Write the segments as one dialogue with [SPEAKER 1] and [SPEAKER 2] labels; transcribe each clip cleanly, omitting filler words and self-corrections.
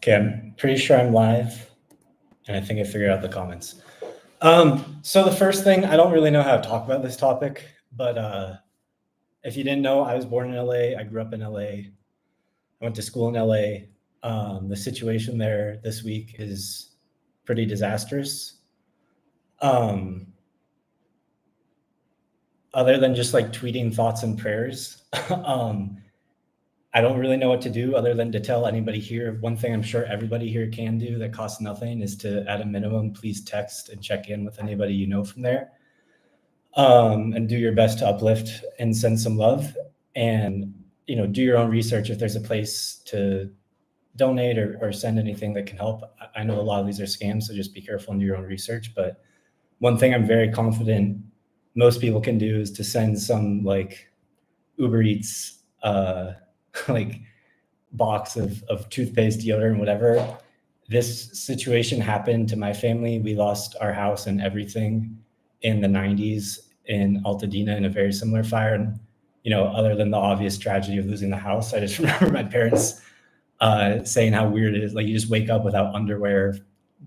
[SPEAKER 1] Okay, I'm pretty sure I'm live, and I think I figured out the comments. So the first thing, I don't really know how to talk about this topic, but if you didn't know, I was born in LA. I grew up in LA. I went to school in LA. The situation there this week is pretty disastrous. Other than just like tweeting thoughts and prayers, I don't really know what to do other than to tell anybody here. One thing I'm sure everybody here can do that costs nothing is to, at a minimum, please text and check in with anybody you know from there, and do your best to uplift and send some love, and do your own research if there's a place to donate or send anything that can help. I know a lot of these are scams, so just be careful and do your own research. But one thing I'm very confident most people can do is to send some like Uber Eats like box of toothpaste, deodorant, whatever. This situation happened to my family. We lost our house and everything in the 90s in Altadena in a very similar fire. And, other than the obvious tragedy of losing the house, I just remember my parents saying how weird it is. Like, you just wake up without underwear,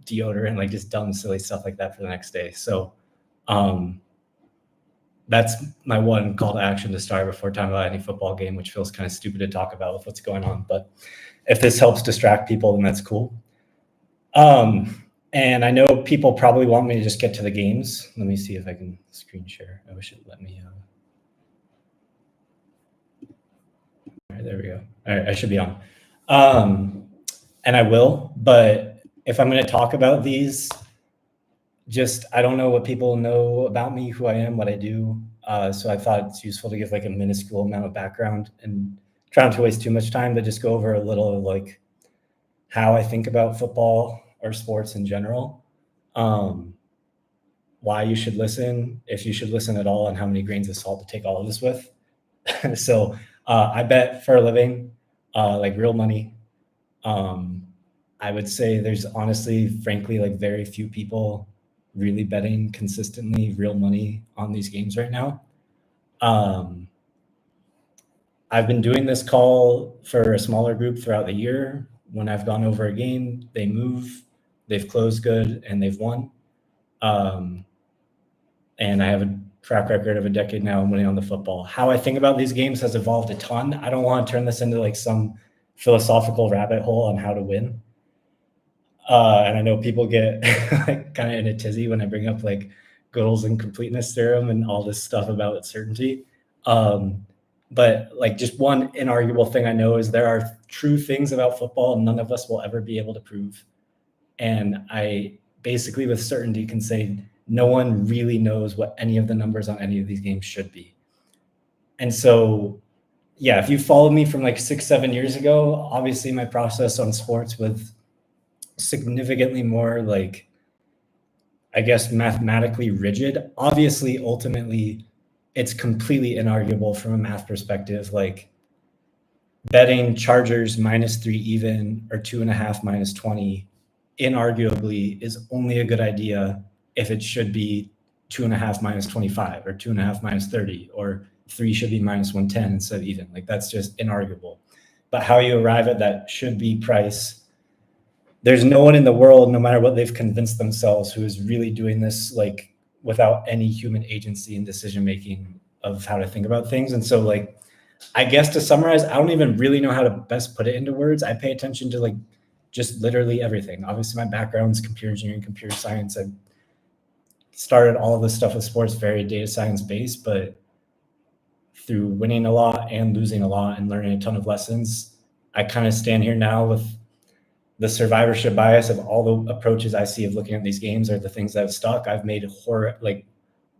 [SPEAKER 1] deodorant, like just dumb, silly stuff like that for the next day. So that's my one call to action to start before talking about any football game, which feels kind of stupid to talk about with what's going on. But if this helps distract people, then that's cool. And I know people probably want me to just get to the games. Let me see if I can screen share. I wish it let me. All right, there we go. All right, I should be on. And I will, but if I'm going to talk about these, I don't know what people know about me, who I am, what I do. So I thought it's useful to give like a minuscule amount of background and try not to waste too much time, but just go over a little of like how I think about football or sports in general, why you should listen, if you should listen at all, and how many grains of salt to take all of this with. So I bet for a living, like real money. I would say there's honestly, frankly, like very few people really betting consistently real money on these games right now. I've been doing this call for a smaller group throughout the year. When I've gone over a game, they move, they've closed good, and they've won. And I have a track record of a decade now of winning on the football. How I think about these games has evolved a ton. I don't want to turn this into like some philosophical rabbit hole on how to win. And I know people get like kind of in a tizzy when I bring up like Gödel's incompleteness theorem and all this stuff about certainty. But like just one inarguable thing I know is there are true things about football none of us will ever be able to prove. And I basically with certainty can say no one really knows what any of the numbers on any of these games should be. And so, yeah, if you followed me from like 6-7 years ago, obviously my process on sports with significantly more like, I guess, mathematically rigid. Obviously, ultimately, it's completely inarguable from a math perspective. Like betting Chargers -3 even or 2.5 -20, inarguably is only a good idea if it should be 2.5 -25 or 2.5 -30 or 3 should be -110 instead of even. Like that's just inarguable. But how you arrive at that should be price. There's no one in the world, no matter what they've convinced themselves, who is really doing this like without any human agency and decision-making of how to think about things. And so like, I guess to summarize, I don't even really know how to best put it into words. I pay attention to like just literally everything. Obviously my background's computer engineering, computer science. I started all of this stuff with sports, very data science based, but through winning a lot and losing a lot and learning a ton of lessons, I kind of stand here now with the survivorship bias of all the approaches I see of looking at these games are the things that have stuck. I've made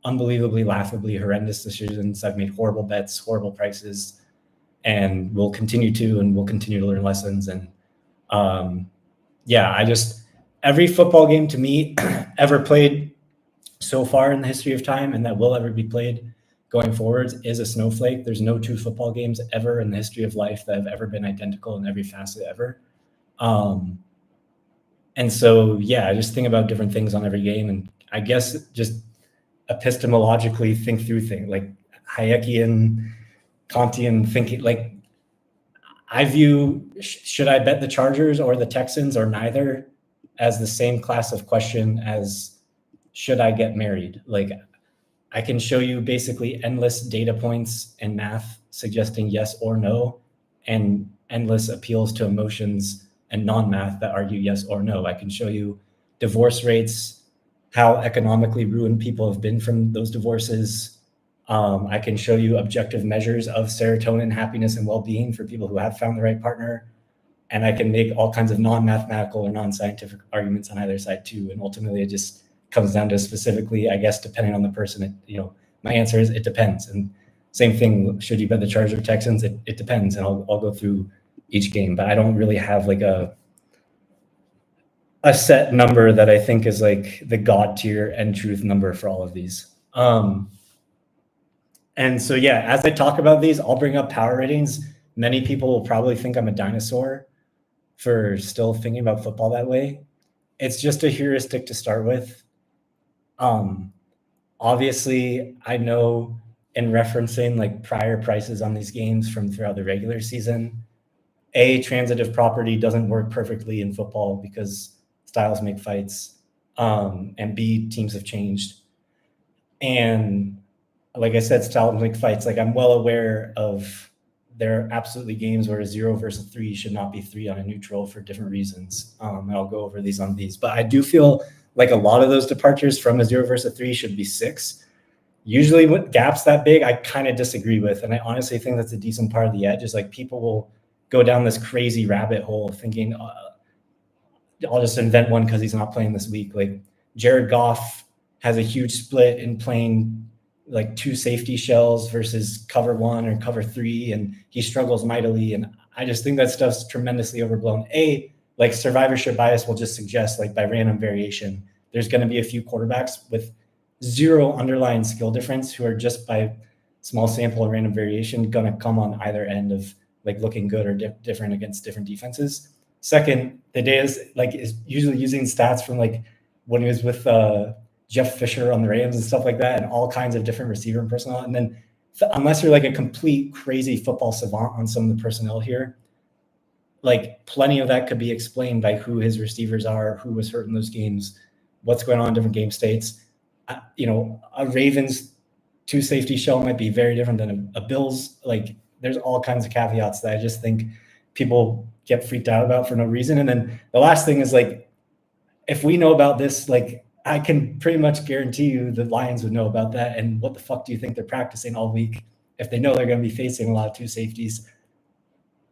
[SPEAKER 1] unbelievably, laughably horrendous decisions. I've made horrible bets, horrible prices, and we'll continue to learn lessons. And every football game to me ever played so far in the history of time and that will ever be played going forwards is a snowflake. There's no two football games ever in the history of life that have ever been identical in every facet ever. And so, yeah, I just think about different things on every game. And I guess just epistemologically think through things like Hayekian, Kantian thinking. Like I view, should I bet the Chargers or the Texans or neither, as the same class of question as should I get married? Like, I can show you basically endless data points and math suggesting yes or no, and endless appeals to emotions and non-math that argue yes or no. I can show you divorce rates, how economically ruined people have been from those divorces. I can show you objective measures of serotonin, happiness, and well-being for people who have found the right partner. And I can make all kinds of non-mathematical or non-scientific arguments on either side too. And ultimately, it just comes down to specifically, I guess, depending on the person. My answer is it depends. And same thing, should you bet the Chargers or Texans? It depends, and I'll go through each game. But I don't really have like a set number that I think is like the God tier and truth number for all of these. And so, yeah, as I talk about these, I'll bring up power ratings. Many people will probably think I'm a dinosaur for still thinking about football that way. It's just a heuristic to start with. Obviously, I know in referencing like prior prices on these games from throughout the regular season, A, transitive property doesn't work perfectly in football because styles make fights, and B, teams have changed. And like I said, styles make fights. Like, I'm well aware of there are absolutely games where a 0 versus 3 should not be 3 on a neutral for different reasons. And I'll go over these on these. But I do feel like a lot of those departures from a 0 versus 3 should be 6. Usually with gaps that big, I kind of disagree with. And I honestly think that's a decent part of the edge, is like people will go down this crazy rabbit hole thinking, I'll just invent one because he's not playing this week. Like, Jared Goff has a huge split in playing like 2 safety shells versus cover 1 or cover 3, and he struggles mightily. And I just think that stuff's tremendously overblown. Like, survivorship bias will just suggest, like, by random variation, there's going to be a few quarterbacks with 0 underlying skill difference who are just by small sample and random variation going to come on either end of like looking good or different against different defenses. Second, the data is usually using stats from like when he was with Jeff Fisher on the Rams and stuff like that, and all kinds of different receiver and personnel. And then unless you're like a complete crazy football savant on some of the personnel here, like plenty of that could be explained by who his receivers are, who was hurt in those games, what's going on in different game states. A Ravens 2 safety shell might be very different than a Bills. Like, there's all kinds of caveats that I just think people get freaked out about for no reason. And then the last thing is, like, if we know about this, like, I can pretty much guarantee you the Lions would know about that. And what the fuck do you think they're practicing all week if they know they're going to be facing a lot of 2 safeties?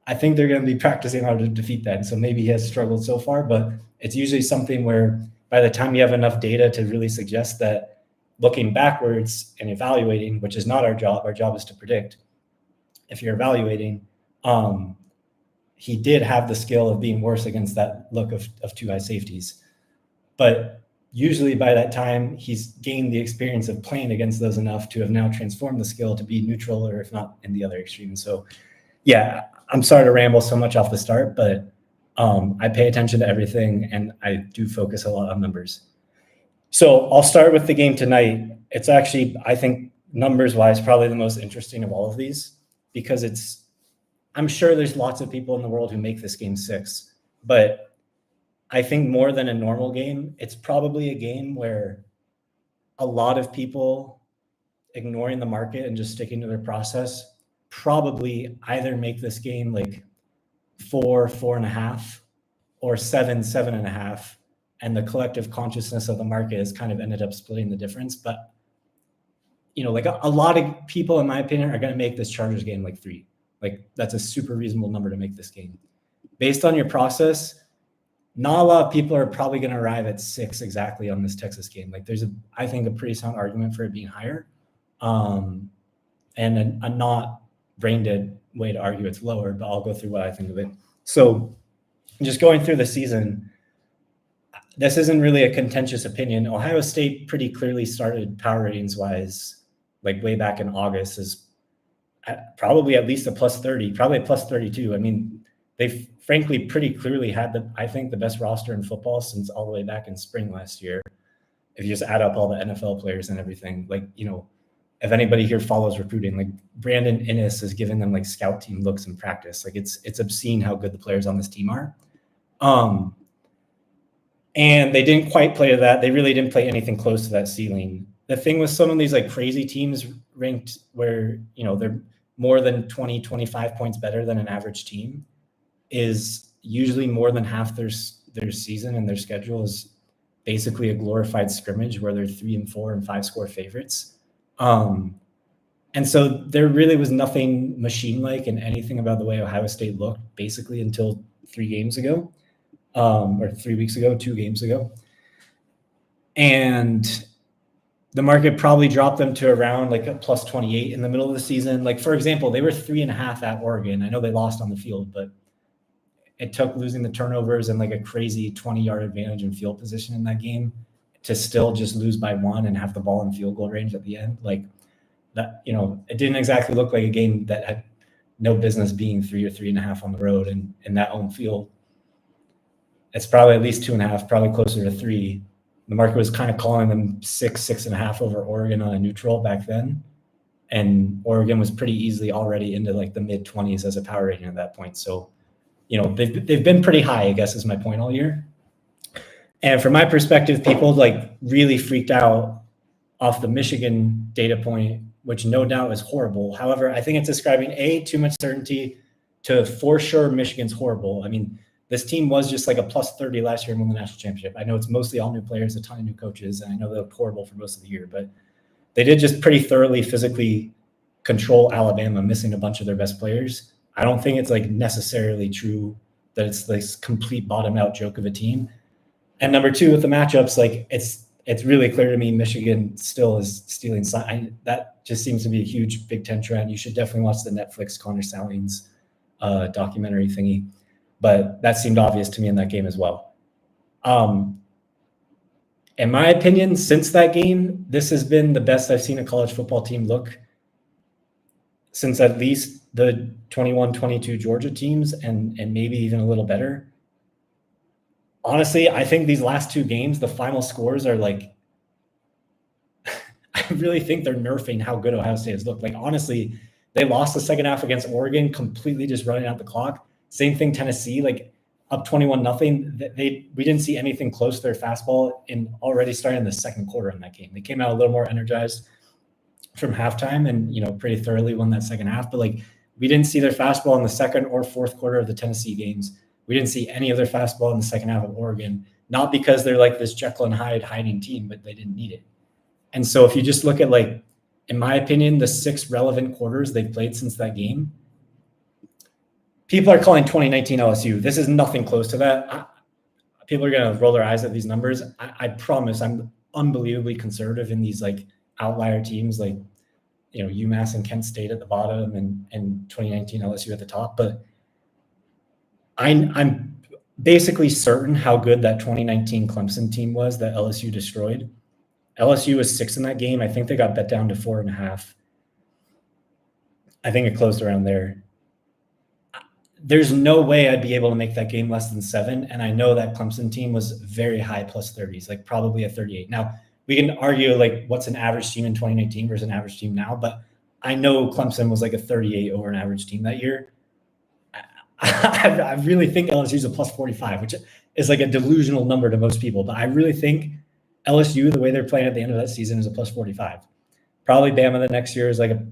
[SPEAKER 1] I think they're going to be practicing how to defeat that. And so maybe he has struggled so far, but it's usually something where by the time you have enough data to really suggest that, looking backwards and evaluating, which is not our job is to predict. If you're evaluating, he did have the skill of being worse against that look of 2 high safeties. But usually by that time, he's gained the experience of playing against those enough to have now transformed the skill to be neutral, or if not in the other extreme. So yeah, I'm sorry to ramble so much off the start, but I pay attention to everything, and I do focus a lot on numbers. So I'll start with the game tonight. It's actually, I think, numbers-wise, probably the most interesting of all of these, because I'm sure there's lots of people in the world who make this game 6, but I think more than a normal game, it's probably a game where a lot of people ignoring the market and just sticking to their process probably either make this game like 4, 4.5, or 7, 7.5. And the collective consciousness of the market has kind of ended up splitting the difference. But, like a lot of people, in my opinion, are going to make this Chargers game like 3. Like, that's a super reasonable number to make this game. Based on your process, not a lot of people are probably going to arrive at 6 exactly on this Texas game. Like, there's I think a pretty sound argument for it being higher. And a not brain dead way to argue it's lower, but I'll go through what I think of it. So just going through the season, this isn't really a contentious opinion. Ohio State pretty clearly started power ratings wise, like way back in August, is probably at least a +30, probably a +32. I mean, they've frankly pretty clearly had I think the best roster in football since all the way back in spring last year. If you just add up all the NFL players and everything, like, if anybody here follows recruiting, like Brandon Innes is giving them like scout team looks in practice. Like it's obscene how good the players on this team are. And they didn't quite play to that. They really didn't play anything close to that ceiling. The thing with some of these like crazy teams ranked where, they're more than 20, 25 points better than an average team is usually more than half their season and their schedule is basically a glorified scrimmage where they're 3 and 4 and 5 score favorites. And so there really was nothing machine-like in anything about the way Ohio State looked basically until 3 games ago. Or 3 weeks ago, 2 games ago. And the market probably dropped them to around like a plus 28 in the middle of the season. Like, for example, they were 3.5 at Oregon. I know they lost on the field, but it took losing the turnovers and like a crazy 20-yard advantage in field position in that game to still just lose by 1 and have the ball in field goal range at the end. Like that, it didn't exactly look like a game that had no business being 3 or 3.5 on the road and in that home field. It's probably at least 2.5, probably closer to 3. The market was kind of calling them 6.5 over Oregon on a neutral back then. And Oregon was pretty easily already into like the mid 20s as a power rating at that point. So, they've been pretty high, I guess is my point all year. And from my perspective, people like really freaked out off the Michigan data point, which no doubt is horrible. However, I think it's describing too much certainty to for sure Michigan's horrible. I mean, this team was just like a plus 30 last year and won the national championship. I know it's mostly all new players, a ton of new coaches, and I know they looked horrible for most of the year, but they did just pretty thoroughly physically control Alabama, missing a bunch of their best players. I don't think it's like necessarily true that it's this complete bottom out joke of a team. And number 2, with the matchups, like it's really clear to me Michigan still is stealing. That just seems to be a huge Big Ten trend. You should definitely watch the Netflix Connor Stallings documentary thingy. But that seemed obvious to me in that game as well. In my opinion, since that game, this has been the best I've seen a college football team look since at least the 21-22 Georgia teams and maybe even a little better. Honestly, I think these last 2 games, the final scores are like, I really think they're nerfing how good Ohio State has looked. Like, honestly, they lost the second half against Oregon, completely just running out the clock. Same thing, Tennessee, like up 21-0. We didn't see anything close to their fastball in already starting the second quarter in that game. They came out a little more energized from halftime and, pretty thoroughly won that second half. But like, we didn't see their fastball in the second or fourth quarter of the Tennessee games. We didn't see any of their fastball in the second half of Oregon, not because they're like this Jekyll and Hyde hiding team, but they didn't need it. And so if you just look at like, in my opinion, the 6 relevant quarters they've played since that game, people are calling 2019 LSU. This is nothing close to that. People are going to roll their eyes at these numbers. I promise I'm unbelievably conservative in these like outlier teams like, UMass and Kent State at the bottom and 2019 LSU at the top. But I'm basically certain how good that 2019 Clemson team was that LSU destroyed. LSU was 6 in that game. I think they got bet down to 4.5. I think it closed around there. There's no way I'd be able to make that game less than 7. And I know that Clemson team was very high plus 30s, like probably a 38. Now, we can argue like what's an average team in 2019 versus an average team now, but I know Clemson was like a 38 over an average team that year. I really think LSU is a plus 45, which is like a delusional number to most people. But I really think LSU, the way they're playing at the end of that season, is a plus 45. Probably Bama the next year is like a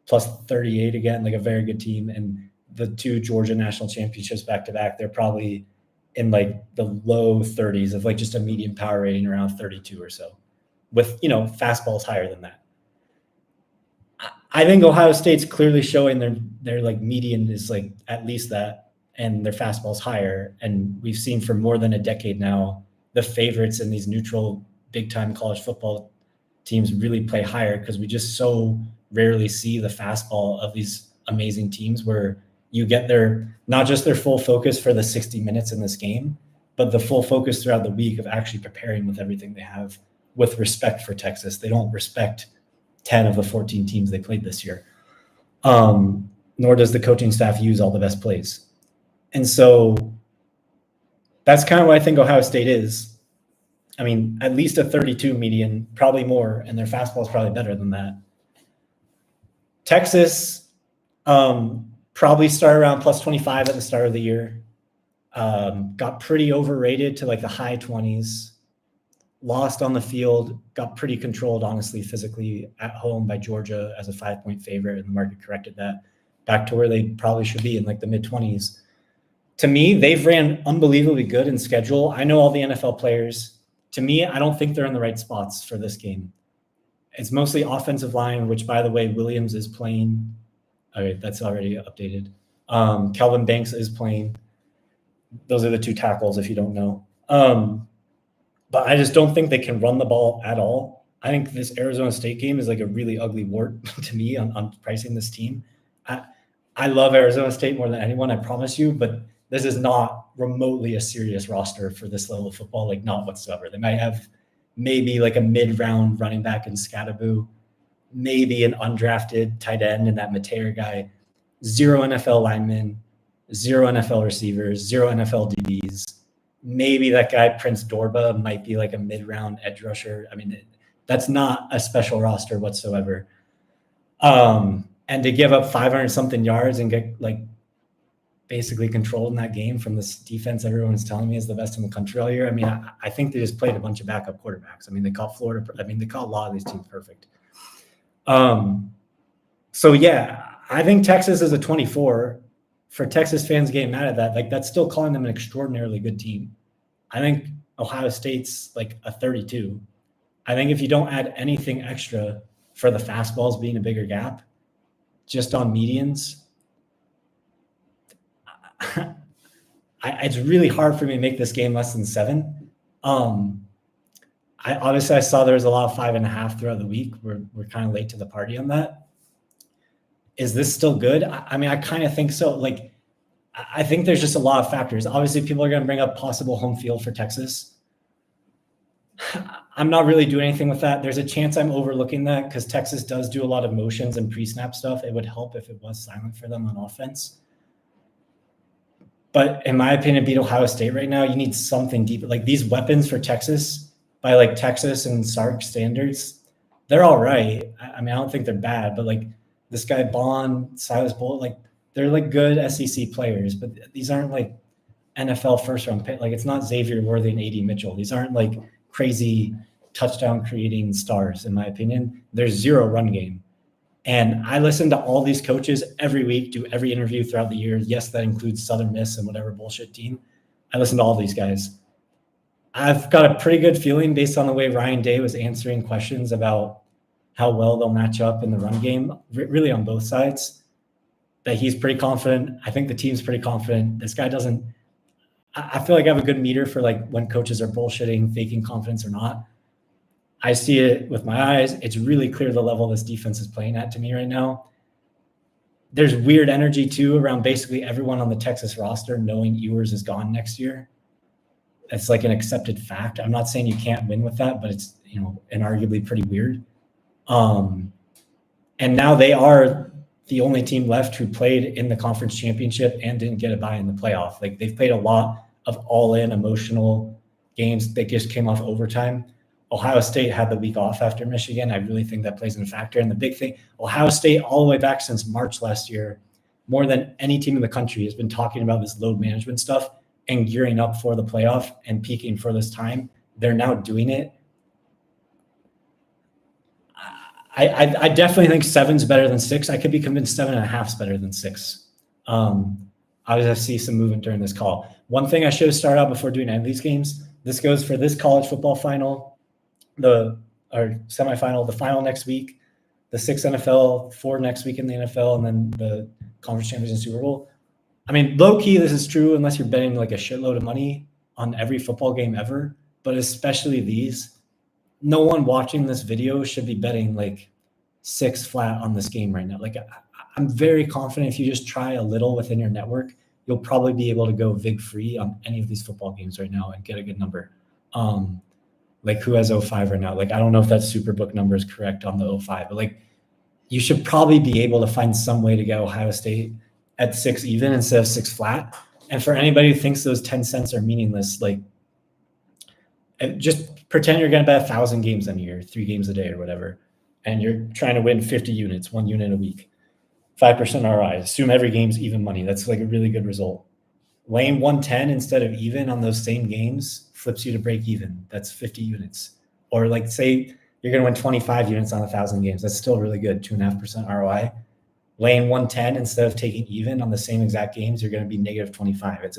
[SPEAKER 1] plus 38 again, like a very good team. And the 2 Georgia national championships back to back, they're probably in like the low 30s of like just a median power rating around 32 or so with, fastballs higher than that. I think Ohio State's clearly showing their like median is like at least that and their fastball's higher. And we've seen for more than a decade now, the favorites in these neutral big time college football teams really play higher because we just so rarely see the fastball of these amazing teams where you get not just their full focus for the 60 minutes in this game, but the full focus throughout the week of actually preparing with everything they have with respect for Texas. They don't respect 10 of the 14 teams they played this year. Nor does the coaching staff use all the best plays. And so that's kind of what I think Ohio State is. I mean, at least a 32 median, probably more, and their fastball is probably better than that. Texas probably started around plus 25 at the start of the year. Got pretty overrated to like the high 20s. Lost on the field, got pretty controlled, honestly, physically at home by Georgia as a 5-point favorite, and the market corrected that back to where they probably should be in like the mid-20s. To me, they've ran unbelievably good in schedule. I know all the NFL players. To me, I don't think they're in the right spots for this game. It's mostly offensive line, which, by the way, Williams is playing. All right, that's already updated. Kelvin Banks is playing. Those are the two tackles, if you don't know. But I just don't think they can run the ball at all. I think this Arizona State game is like a really ugly wart to me on pricing this team. I love Arizona State more than anyone, I promise you, but this is not remotely a serious roster for this level of football, like not whatsoever. They might have maybe like a mid-round running back in Scadaboo, maybe an undrafted tight end in that Mateer guy, 0 NFL linemen, 0 NFL receivers, 0 NFL DBs. Maybe that guy, Prince Dorba, might be like a mid-round edge rusher. I mean, that's not a special roster whatsoever. And to give up 500-something yards and get like basically controlled in that game from this defense everyone's telling me is the best in the country all year. I mean, I think they just played a bunch of backup quarterbacks. I mean, they caught Florida. I mean, they caught a lot of these teams perfect. So, yeah, I think Texas is a 24. For Texas fans getting mad at that, like that's still calling them an extraordinarily good team. I think Ohio State's like a 32. I think if you don't add anything extra for the fastballs being a bigger gap, just on medians, it's really hard for me to make this game less than 7. I saw there was a lot of 5.5 throughout the week. We're kind of late to the party on that. Is this still good? I mean, I kind of think so. Like, I think there's just a lot of factors. Obviously, people are going to bring up possible home field for Texas. I'm not really doing anything with that. There's a chance I'm overlooking that because Texas does do a lot of motions and pre-snap stuff. It would help if it was silent for them on offense. But in my opinion, beat Ohio State right now, you need something deeper. Like these weapons for Texas, by like Texas and Sark standards, they're all right. I mean, I don't think they're bad, but like this guy Bond, Silas Bolt, like they're like good SEC players, but these aren't like NFL first round pick. Like it's not Xavier Worthy and AD Mitchell. These aren't like crazy touchdown creating stars, in my opinion. There's 0 run game. And I listen to all these coaches every week, do every interview throughout the year. Yes, that includes Southern Miss and whatever bullshit team. I listen to all these guys. I've got a pretty good feeling based on the way Ryan Day was answering questions about how well they'll match up in the run game, really on both sides, that he's pretty confident. I think the team's pretty confident. This guy doesn't – I feel like I have a good meter for like when coaches are bullshitting, faking confidence or not. I see it with my eyes. It's really clear the level this defense is playing at to me right now. There's weird energy, too, around basically everyone on the Texas roster knowing Ewers is gone next year. It's like an accepted fact. I'm not saying you can't win with that, but it's, inarguably pretty weird. And now they are the only team left who played in the conference championship and didn't get a bye in the playoff. Like they've played a lot of all-in emotional games that just came off overtime. Ohio State had the week off after Michigan. I really think that plays in a factor. And the big thing, Ohio State all the way back since March last year, more than any team in the country has been talking about this load management stuff and gearing up for the playoff and peaking for this time. They're now doing it. I definitely think 7's better than 6. I could be convinced 7.5 is better than 6. I see some movement during this call. One thing I should have started out before doing any of these games. This goes for this college football final, or semifinal, the final next week, the 6 NFL, 4 next week in the NFL, and then the conference championship and Super Bowl. I mean, low key, this is true unless you're betting like a shitload of money on every football game ever, but especially these. No one watching this video should be betting like 6 flat on this game right now. Like I'm very confident if you just try a little within your network, you'll probably be able to go vig free on any of these football games right now and get a good number. Like who has 05 right now? Like, I don't know if that Superbook number is correct on the 05, but like you should probably be able to find some way to get Ohio State at 6 even instead of 6 flat. And for anybody who thinks those 10 cents are meaningless, like just pretend you're going to bet 1,000 games in a year, 3 games a day or whatever, and you're trying to win 50 units, 1 unit a week. 5% ROI. Assume every game's even money. That's like a really good result. Laying 110 instead of even on those same games flips you to break even. That's 50 units. Or like say you're going to win 25 units on 1,000 games. That's still really good, 2.5% ROI. Laying 110 instead of taking even on the same exact games, you're going to be negative 25. It's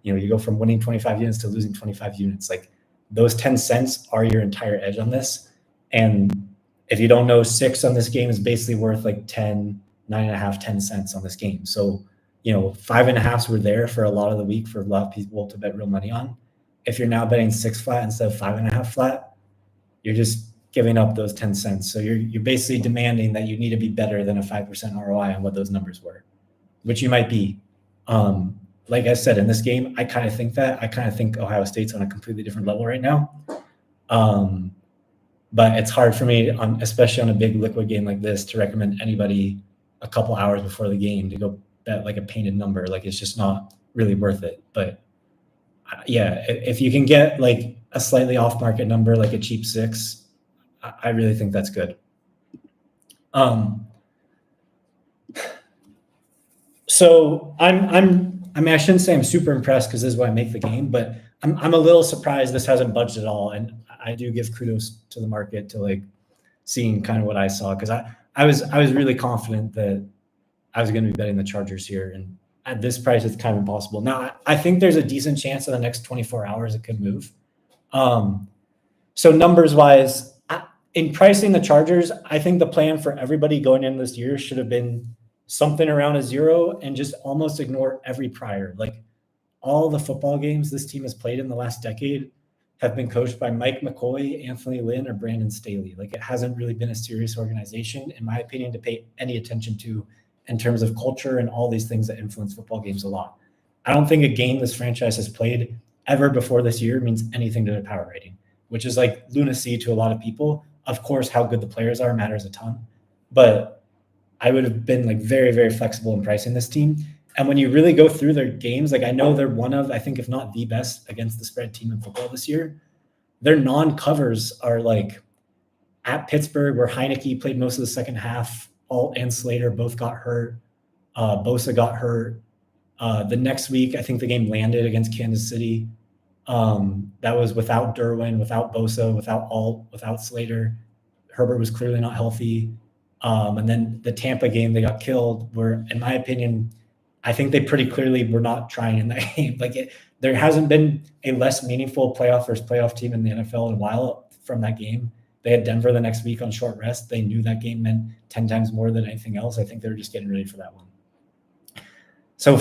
[SPEAKER 1] you go from winning 25 units to losing 25 units. Like those 10 cents are your entire edge on this. And if you don't know, 6 on this game is basically worth like 10, 9.5, 10 cents on this game. So, 5.5s were there for a lot of the week for a lot of people to bet real money on. If you're now betting 6 flat instead of 5.5 flat, you're just giving up those 10 cents. So you're basically demanding that you need to be better than a 5% ROI on what those numbers were, which you might be. Like I said, in this game, I kind of think that. I kind of think Ohio State's on a completely different level right now. But it's hard for me, especially on a big liquid game like this, to recommend anybody a couple hours before the game to go bet like a painted number. Like it's just not really worth it. But yeah, if you can get like a slightly off market number, like a cheap 6, I really think that's good. So I shouldn't say I'm super impressed because this is why I make the game, but I'm a little surprised this hasn't budged at all. And I do give kudos to the market to like seeing kind of what I saw, because I was really confident that I was going to be betting the Chargers here, and at this price it's kind of impossible. Now I think there's a decent chance in the next 24 hours it could move. So numbers wise, in pricing the Chargers, I think the plan for everybody going into this year should have been something around a 0 and just almost ignore every prior. Like all the football games this team has played in the last decade have been coached by Mike McCoy, Anthony Lynn, or Brandon Staley. Like it hasn't really been a serious organization, in my opinion, to pay any attention to in terms of culture and all these things that influence football games a lot. I don't think a game this franchise has played ever before this year means anything to their power rating, which is like lunacy to a lot of people. Of course, how good the players are matters a ton, but I would have been like very, very flexible in pricing this team. And when you really go through their games, like I know they're one of, I think if not the best against the spread team in football this year, their non-covers are like at Pittsburgh, where Heineke played most of the second half, Alt and Slater both got hurt. Bosa got hurt. The next week, I think the game landed against Kansas City. That was without Derwin, without Bosa, without Alt, without Slater. Herbert was clearly not healthy. And then the Tampa game, they got killed, where, in my opinion, I think they pretty clearly were not trying in that game. There hasn't been a less meaningful playoff versus playoff team in the NFL in a while from that game. They had Denver the next week on short rest. They knew that game meant 10 times more than anything else. I think they were just getting ready for that one. So,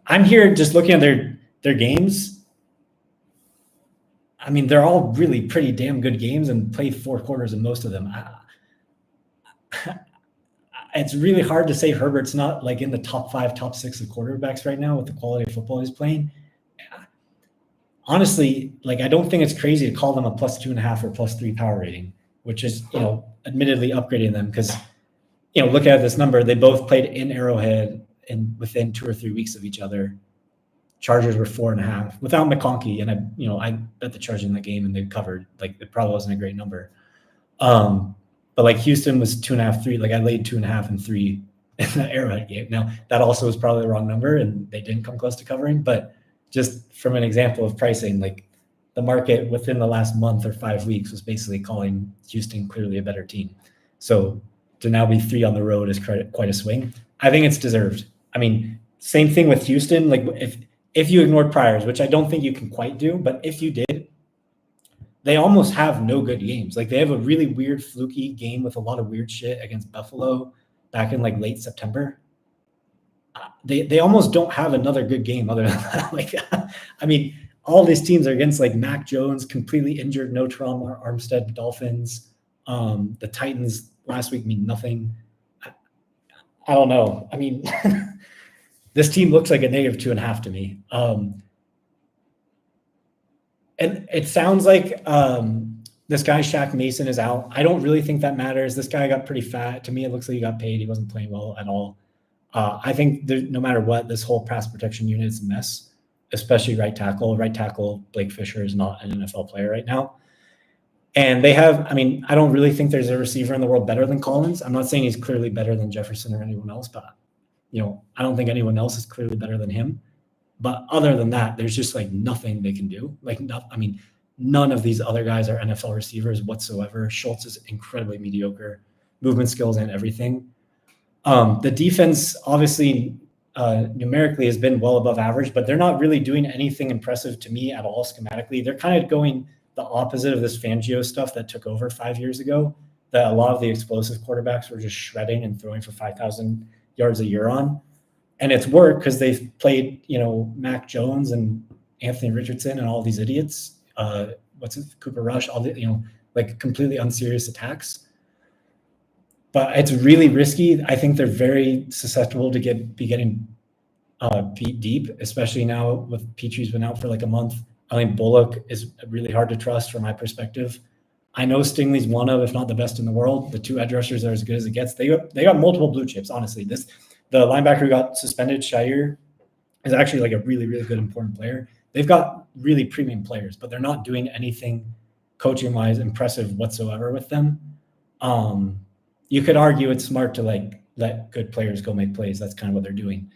[SPEAKER 1] I'm here just looking at their games. I mean, they're all really pretty damn good games and played 4 quarters in most of them. It's really hard to say Herbert's not like in the top 5, top 6 of quarterbacks right now with the quality of football he's playing. Honestly, I don't think it's crazy to call them a +2.5 or +3 power rating, which is, admittedly upgrading them because, look at this number. They both played in Arrowhead and within 2 or 3 weeks of each other. Chargers were 4.5 without McConkey, and I bet the Chargers in the game and they covered. It probably wasn't a great number. But Houston was 2.5, 3. I laid 2.5 and 3 in the Arrowhead game. Now that also was probably the wrong number, and they didn't come close to covering. But just from an example of pricing, the market within the last month or 5 weeks was basically calling Houston clearly a better team. So to now be 3 on the road is quite a swing. I think it's deserved. I mean, same thing with Houston. If you ignored priors, which I don't think you can quite do, but if you did, they almost have no good games. They have a really weird, fluky game with a lot of weird shit against Buffalo back in late September. They almost don't have another good game other than that. I mean, all these teams are against Mac Jones, completely injured, no trauma, Armstead Dolphins. The Titans last week mean nothing. I don't know. I mean, this team looks like a -2.5 to me. And it sounds like this guy, Shaq Mason, is out. I don't really think that matters. This guy got pretty fat. To me, it looks like he got paid. He wasn't playing well at all. I think no matter what, this whole pass protection unit is a mess, especially right tackle. Right tackle, Blake Fisher is not an NFL player right now. And they have, I don't really think there's a receiver in the world better than Collins. I'm not saying he's clearly better than Jefferson or anyone else, but I don't think anyone else is clearly better than him. But other than that, there's just like nothing they can do. None of these other guys are NFL receivers whatsoever. Schultz is incredibly mediocre, movement skills and everything. The defense obviously numerically has been well above average, but they're not really doing anything impressive to me at all schematically. They're kind of going the opposite of this Fangio stuff that took over 5 years ago, that a lot of the explosive quarterbacks were just shredding and throwing for 5,000 yards a year on. And it's worked because they've played, Mac Jones and Anthony Richardson and all these idiots. Cooper Rush, all the, like completely unserious attacks. But it's really risky. I think they're very susceptible to be getting beat deep, especially now with Petrie's been out for like a month. I think Bullock is really hard to trust from my perspective. I know Stingley's one of, if not the best in the world. The two edge rushers are as good as it gets. They got multiple blue chips, honestly. The linebacker who got suspended, Shire, is actually like a really, really good, important player. They've got really premium players, but they're not doing anything coaching-wise impressive whatsoever with them. You could argue it's smart to like let good players go make plays. That's kind of what they're doing.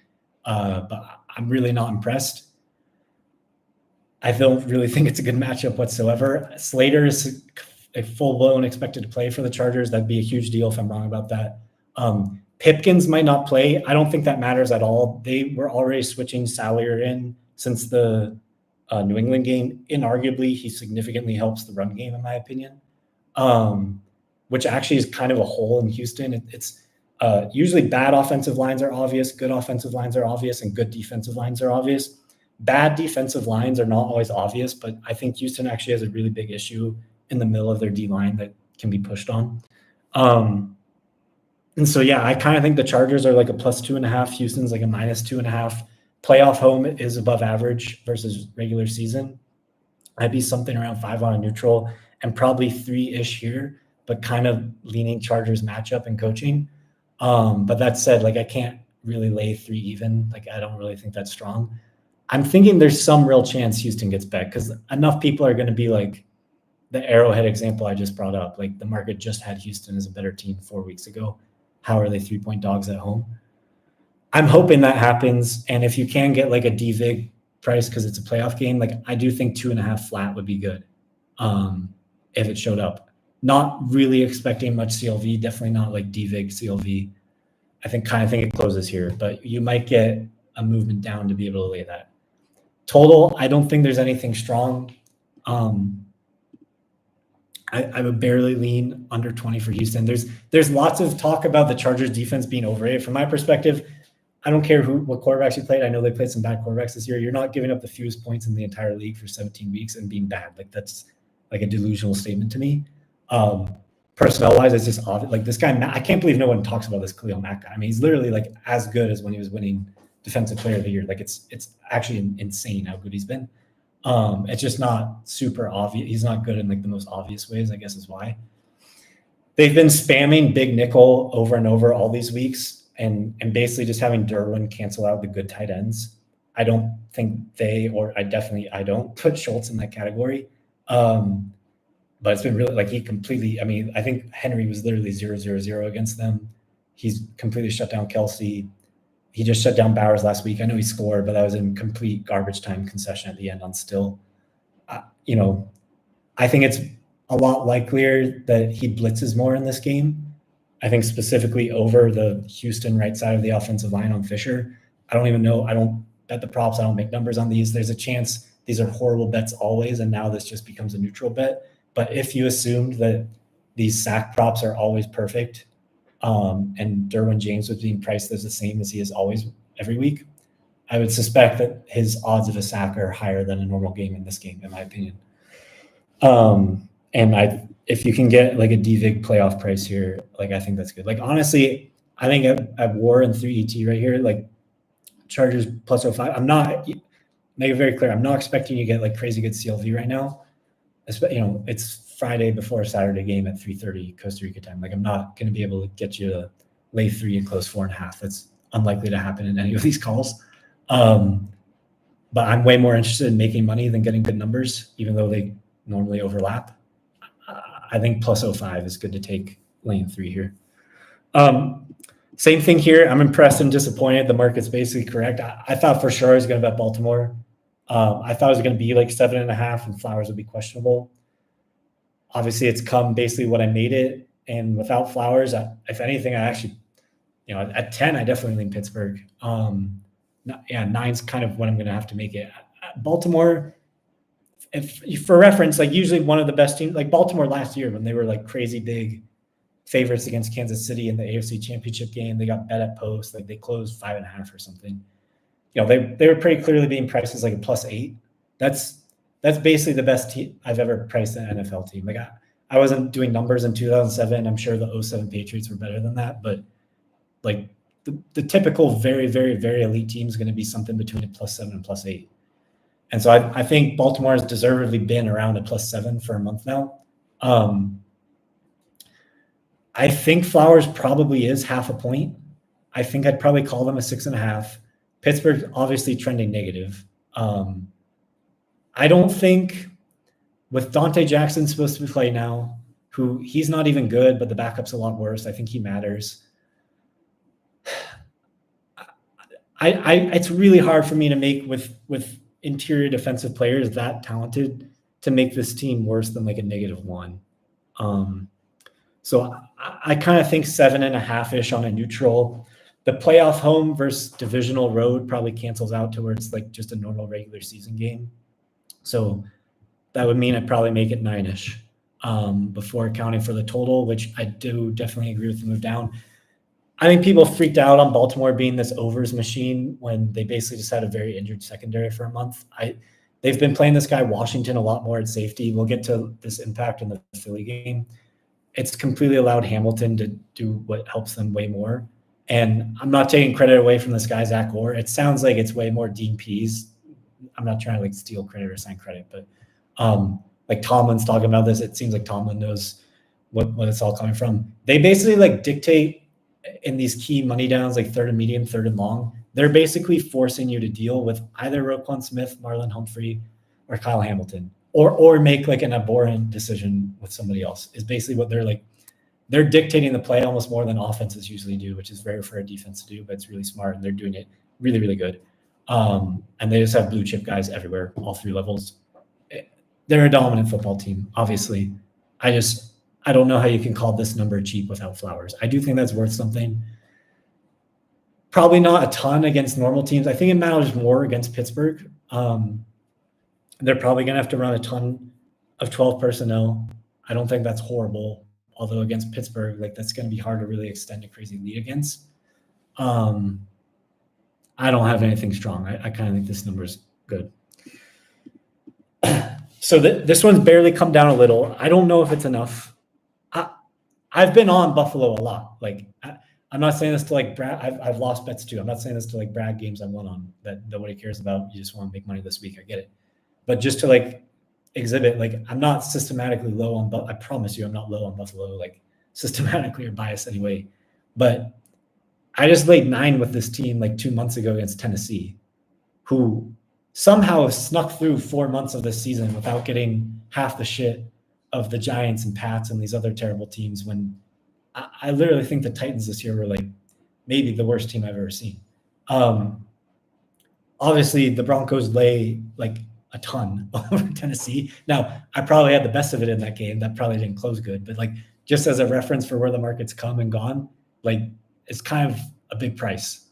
[SPEAKER 1] But I'm really not impressed. I don't really think it's a good matchup whatsoever. Slater is a full-blown expected to play for the Chargers. That'd be a huge deal if I'm wrong about that. Pipkins might not play. I don't think that matters at all. They were already switching Salyer in since the New England game. Inarguably, he significantly helps the run game, in my opinion, which actually is kind of a hole in Houston. It's usually bad offensive lines are obvious, good offensive lines are obvious, and good defensive lines are obvious. Bad defensive lines are not always obvious, but I think Houston actually has a really big issue in the middle of their D-line that can be pushed on. And so, yeah, I kind of think the Chargers are like a +2.5. Houston's like a -2.5. Playoff home is above average versus regular season. I'd be something around 5 on a neutral and probably 3-ish here, but kind of leaning Chargers matchup and coaching. But that said, like I can't really lay 3 even. Like I don't really think that's strong. I'm thinking there's some real chance Houston gets back because enough people are going to be like the Arrowhead example I just brought up. Like the market just had Houston as a better team 4 weeks ago. How are they 3-point dogs at home? I'm hoping that happens. And if you can get like a DVig price because it's a playoff game, like I do think 2.5 flat would be good if it showed up. Not really expecting much CLV, definitely not like DVig CLV. I think it closes here, but you might get a movement down to be able to lay that. Total, I don't think there's anything strong. I would barely lean under 20 for Houston. There's lots of talk about the Chargers defense being overrated. From my perspective, I don't care what quarterbacks you played. I know they played some bad quarterbacks this year. You're not giving up the fewest points in the entire league for 17 weeks and being bad. Like that's like a delusional statement to me. Personnel-wise, it's just odd. Like this guy, I can't believe no one talks about this Khalil Mack guy. I mean, he's literally like as good as when he was winning Defensive Player of the Year. Like it's actually insane how good he's been. It's just not super obvious. He's not good in like the most obvious ways, I guess is why. They've been spamming big nickel over and over all these weeks and basically just having Derwin cancel out the good tight ends. I don't think I don't put Schultz in that category. But it's been really like I think Henry was literally 0-0-0 against them. He's completely shut down Kelsey. He just shut down Bowers last week. I know he scored, but that was in complete garbage time concession at the end on still. I think it's a lot likelier that he blitzes more in this game. I think specifically over the Houston right side of the offensive line on Fisher. I don't even know. I don't bet the props. I don't make numbers on these. There's a chance these are horrible bets always, and now this just becomes a neutral bet. But if you assumed that these sack props are always perfect, and Derwin James was being priced as the same as he is always every week, I would suspect that his odds of a sack are higher than a normal game in this game, in my opinion. If you can get like a DVig playoff price here, like I think that's good. Like honestly, I think at WAR and 3 ET right here, like Chargers +05. I'm not make it very clear. I'm not expecting you to get like crazy good CLV right now. It's Friday before a Saturday game at 3:30 Costa Rica time. Like I'm not going to be able to get you to lay 3 and close 4.5. That's unlikely to happen in any of these calls. But I'm way more interested in making money than getting good numbers, even though they normally overlap. I think +05 is good to take lane 3 here. Same thing here. I'm impressed and disappointed. The market's basically correct. I thought for sure I was going to bet Baltimore. I thought it was going to be like 7.5 and Flowers would be questionable. Obviously, it's come basically what I made it. And without Flowers, if anything, I actually, at 10, I definitely lean Pittsburgh. 9's kind of what I'm going to have to make it. Baltimore, if for reference, like usually one of the best teams, like Baltimore last year when they were like crazy big favorites against Kansas City in the AFC Championship game, they got bet at post, like they closed 5.5 or something. They were pretty clearly being priced as like a +8. That's basically the best team I've ever priced an NFL team. Like I wasn't doing numbers in 2007. I'm sure the 2007 Patriots were better than that, but like the typical very, very, very elite team is going to be something between a +7 and +8. And so I think Baltimore has deservedly been around a +7 for a month now. I think Flowers probably is half a point. I think I'd probably call them a 6.5. Pittsburgh obviously trending negative. I don't think with Dante Jackson supposed to be playing now, who he's not even good, but the backup's a lot worse. I think he matters. It's really hard for me to make with interior defensive players that talented to make this team worse than like a -1. So I kind of think 7.5-ish on a neutral. The playoff home versus divisional road probably cancels out to where it's like just a normal regular season game. So that would mean I'd probably make it 9-ish before accounting for the total, which I do definitely agree with the move down. I think people freaked out on Baltimore being this overs machine when they basically just had a very injured secondary for a month. They've been playing this guy Washington a lot more at safety. We'll get to this impact in the Philly game. It's completely allowed Hamilton to do what helps them way more. And I'm not taking credit away from this guy, Zach Orr. It sounds like it's way more Dean Pease. I'm not trying to like steal credit or assign credit, but like Tomlin's talking about this. It seems like Tomlin knows what it's all coming from. They basically like dictate in these key money downs, like 3rd and medium, 3rd and long. They're basically forcing you to deal with either Roquan Smith, Marlon Humphrey, or Kyle Hamilton, or make like an abhorrent decision with somebody else is basically what they're like. They're dictating the play almost more than offenses usually do, which is rare for a defense to do, but it's really smart, and they're doing it really, really good. And they just have blue chip guys everywhere, all 3 levels. They're a dominant football team, obviously. I don't know how you can call this number cheap without Flowers. I do think that's worth something. Probably not a ton against normal teams. I think it matters more against Pittsburgh. They're probably going to have to run a ton of 12 personnel. I don't think that's horrible. Although against Pittsburgh, like that's going to be hard to really extend a crazy lead against. I don't have anything strong. I kind of think this number is good. So this one's barely come down a little. I don't know if it's enough. I've been on Buffalo a lot. Like I'm not saying this to like brag. I've lost bets too. I'm not saying this to like brag games I won on that nobody cares about. You just want to make money this week. I get it. But just to like exhibit, like I'm not systematically low on, but I promise you I'm not low on Buffalo, like systematically or biased anyway. But I just laid 9 with this team like 2 months ago against Tennessee, who somehow have snuck through 4 months of this season without getting half the shit of the Giants and Pats and these other terrible teams, when I literally think the Titans this year were like maybe the worst team I've ever seen. Obviously the Broncos lay like a ton over Tennessee. Now I probably had the best of it in that game. That probably didn't close good, but like just as a reference for where the market's come and gone, like it's kind of a big price.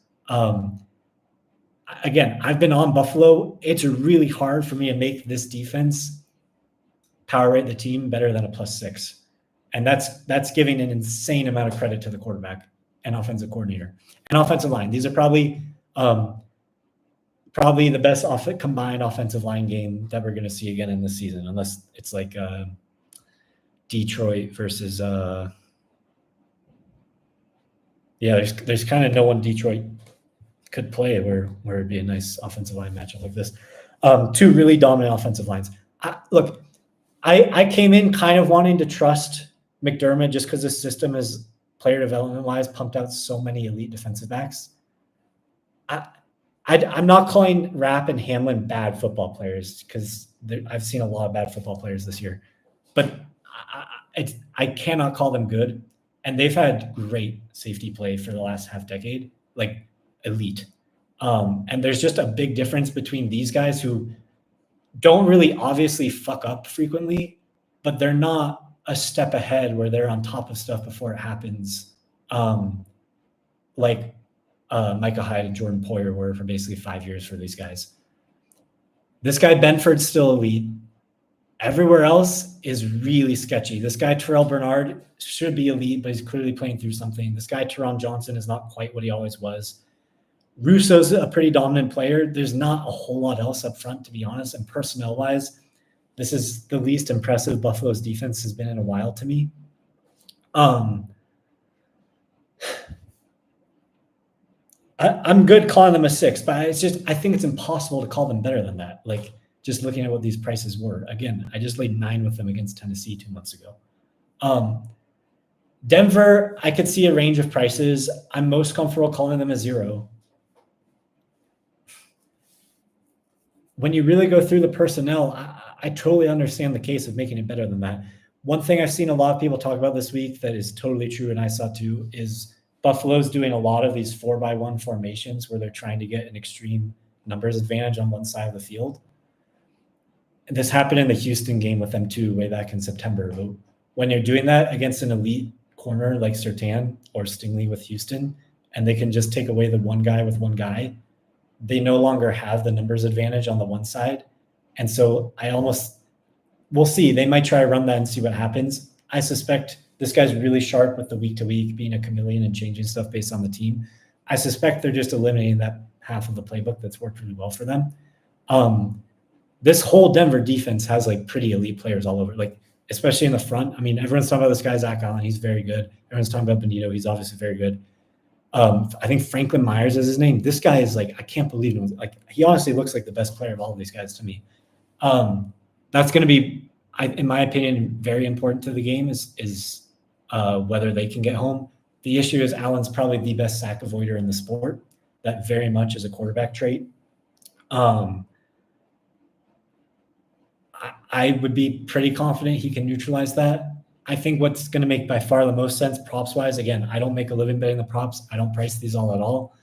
[SPEAKER 1] Again, I've been on Buffalo. It's really hard for me to make this defense power rate the team better than a +6. And that's giving an insane amount of credit to the quarterback and offensive coordinator and offensive line. These are probably the best combined offensive line game that we're going to see again in this season, unless it's like Detroit versus there's kind of no one Detroit could play where it'd be a nice offensive line matchup like this. 2 really dominant offensive lines. I came in kind of wanting to trust McDermott just because this system is player development wise pumped out so many elite defensive backs. I'm not calling Rapp and Hamlin bad football players because I've seen a lot of bad football players this year, but I cannot call them good. and they've had great safety play for the last half decade, like elite. And there's just a big difference between these guys who don't really obviously fuck up frequently, but they're not a step ahead where they're on top of stuff before it happens. Like Micah Hyde and Jordan Poyer were for basically 5 years for these guys. This guy Benford's still elite. Everywhere else is really sketchy. This guy Terrell Bernard should be elite, but he's clearly playing through something. This guy Teron Johnson is not quite what he always was. Russo's a pretty dominant player. There's not a whole lot else up front, to be honest. And personnel-wise, this is the least impressive Buffalo's defense has been in a while to me. I'm good calling them a 6, but it's just I think it's impossible to call them better than that. Like just looking at what these prices were. Again, I just laid 9 with them against Tennessee 2 months ago. Denver, I could see a range of prices. I'm most comfortable calling them a 0. When you really go through the personnel, I totally understand the case of making it better than that. One thing I've seen a lot of people talk about this week that is totally true, and I saw too, is Buffalo's doing a lot of these 4-by-1 formations where they're trying to get an extreme numbers advantage on one side of the field. And this happened in the Houston game with them too, way back in September. But when you're doing that against an elite corner like Surtain or Stingley with Houston, and they can just take away the one guy with one guy, they no longer have the numbers advantage on the one side. And so we'll see. They might try to run that and see what happens. I suspect this guy's really sharp with the week-to-week, being a chameleon and changing stuff based on the team. I suspect they're just eliminating that half of the playbook that's worked really well for them. This whole Denver defense has like pretty elite players all over, like especially in the front. I mean, everyone's talking about this guy, Zach Allen. He's very good. Everyone's talking about Benito. He's obviously very good. I think Franklin Myers is his name. This guy is like, I can't believe it. Like, he honestly looks like the best player of all of these guys to me. That's going to be, in my opinion, very important to the game is whether they can get home. The issue is Allen's probably the best sack avoider in the sport. That very much is a quarterback trait. I would be pretty confident he can neutralize that. I think what's going to make by far the most sense props-wise, again, I don't make a living betting the props. I don't price these all at all.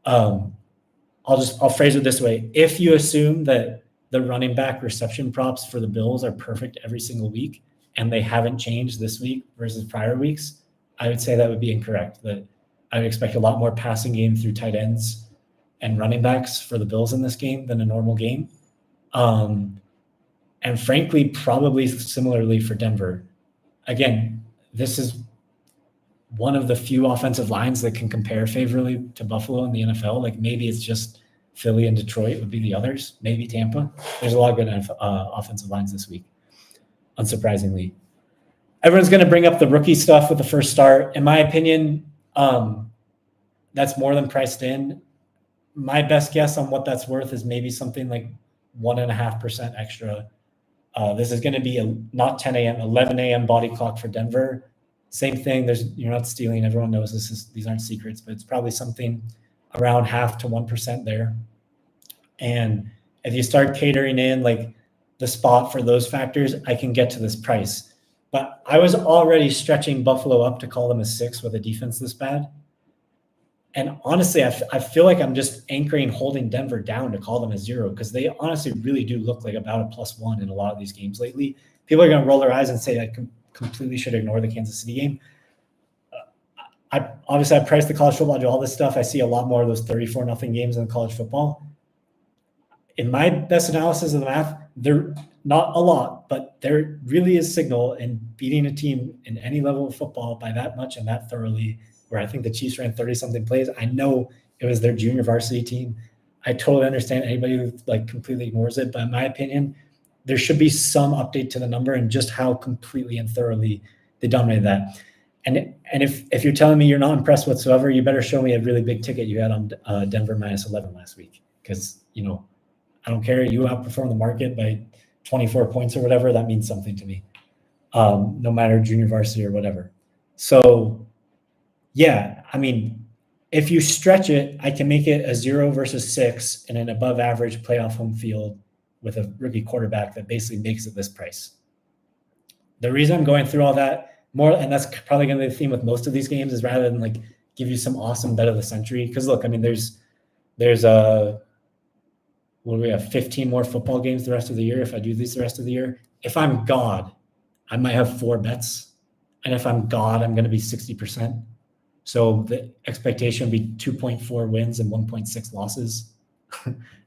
[SPEAKER 1] I'll phrase it this way. If you assume that the running back reception props for the Bills are perfect every single week and they haven't changed this week versus prior weeks, I would say that would be incorrect. That I would expect a lot more passing game through tight ends and running backs for the Bills in this game than a normal game. And frankly, probably similarly for Denver. Again, this is one of the few offensive lines that can compare favorably to Buffalo in the NFL. Like maybe it's just Philly and Detroit would be the others, maybe Tampa. There's a lot of good offensive lines this week, unsurprisingly. Everyone's going to bring up the rookie stuff with the first start. In my opinion, that's more than priced in. My best guess on what that's worth is maybe something like 1.5% extra. This is going to be not 10 a.m., 11 a.m. body clock for Denver. Same thing. You're not stealing. Everyone knows these aren't secrets, but it's probably something around 0.5 to 1% there. And if you start catering in like the spot for those factors, I can get to this price. But I was already stretching Buffalo up to call them a 6 with a defense this bad. And honestly, I feel like I'm just anchoring, holding Denver down to call them a 0 because they honestly really do look like about a +1 in a lot of these games lately. People are going to roll their eyes and say I completely should ignore the Kansas City game. I priced the college football, do all this stuff. I see a lot more of those 34-0 games in college football. In my best analysis of the math, they're not a lot, but there really is signal in beating a team in any level of football by that much and that thoroughly, where I think the Chiefs ran 30-something plays. I know it was their junior varsity team. I totally understand anybody who like completely ignores it, but in my opinion, there should be some update to the number and just how completely and thoroughly they dominated that. And if you're telling me you're not impressed whatsoever, you better show me a really big ticket you had on Denver -11 last week. Because, I don't care. You outperform the market by 24 points or whatever. That means something to me, no matter junior varsity or whatever. So, yeah, I mean, if you stretch it, I can make it a 0 versus 6 in an above average playoff home field with a rookie quarterback that basically makes it this price. The reason I'm going through all that, more, and that's probably going to be the theme with most of these games, is rather than like give you some awesome bet of the century. Because look, I mean, there's what do we have, 15 more football games the rest of the year. If I do these the rest of the year, if I'm God, I might have 4 bets, and if I'm God, I'm going to be 60%. So the expectation would be 2.4 wins and 1.6 losses.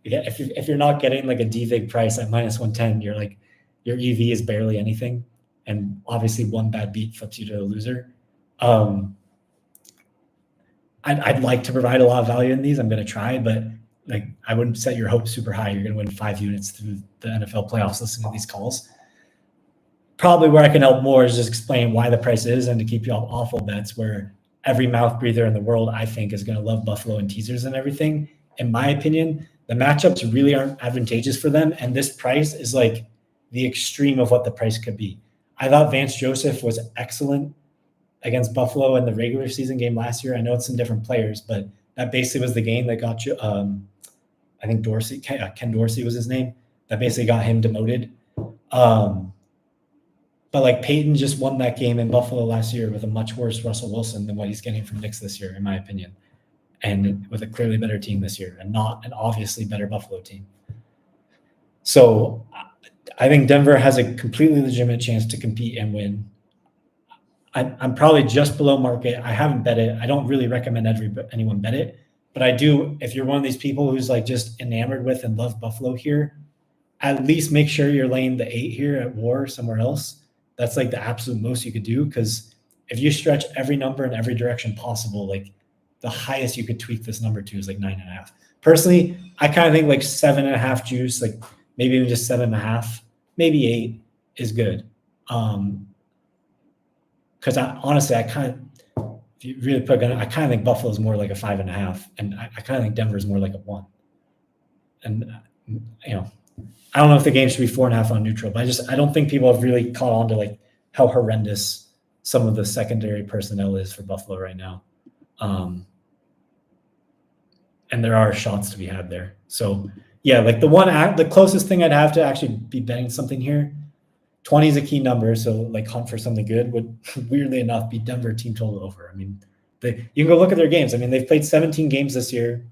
[SPEAKER 1] Yeah, if you're not getting like a DVIG price at minus 110, you're like, your EV is barely anything, and obviously one bad beat flips you to a loser. I'd like to provide a lot of value in these. I'm going to try, but like I wouldn't set your hopes super high. You're going to win 5 units through the NFL playoffs listening to these calls. Probably where I can help more is just explain why the price is, and to keep you off awful bets where every mouth breather in the world, I think, is going to love Buffalo and teasers and everything. In my opinion, the matchups really aren't advantageous for them, and this price is like the extreme of what the price could be. I thought Vance Joseph was excellent against Buffalo in the regular season game last year. I know it's some different players, but that basically was the game that got you. I think Ken Dorsey was his name. That basically got him demoted. But like Peyton just won that game in Buffalo last year with a much worse Russell Wilson than what he's getting from Knicks this year, in my opinion, and with a clearly better team this year, and not an obviously better Buffalo team. So I think Denver has a completely legitimate chance to compete and win. I'm probably just below market. I haven't bet it. I don't really recommend anyone bet it, but I do. If you're one of these people who's like just enamored with and love Buffalo here, at least make sure you're laying the 8 here at WAR somewhere else. That's like the absolute most you could do, because if you stretch every number in every direction possible, like the highest you could tweak this number to is like 9.5. Personally, I kind of think like 7.5 juice, like maybe even just 7.5, maybe 8 is good. Because honestly, I kind of, if you really put it, I kind of think Buffalo is more like a 5.5, and I kind of think Denver is more like a 1. And I don't know if the game should be 4.5 on neutral, but I don't think people have really caught on to like how horrendous some of the secondary personnel is for Buffalo right now. And there are shots to be had there. So yeah, like the closest thing I'd have to actually be betting something here, 20 is a key number. So like hunt for something good would weirdly enough be Denver team total over. I mean, you can go look at their games. I mean, they've played 17 games this year.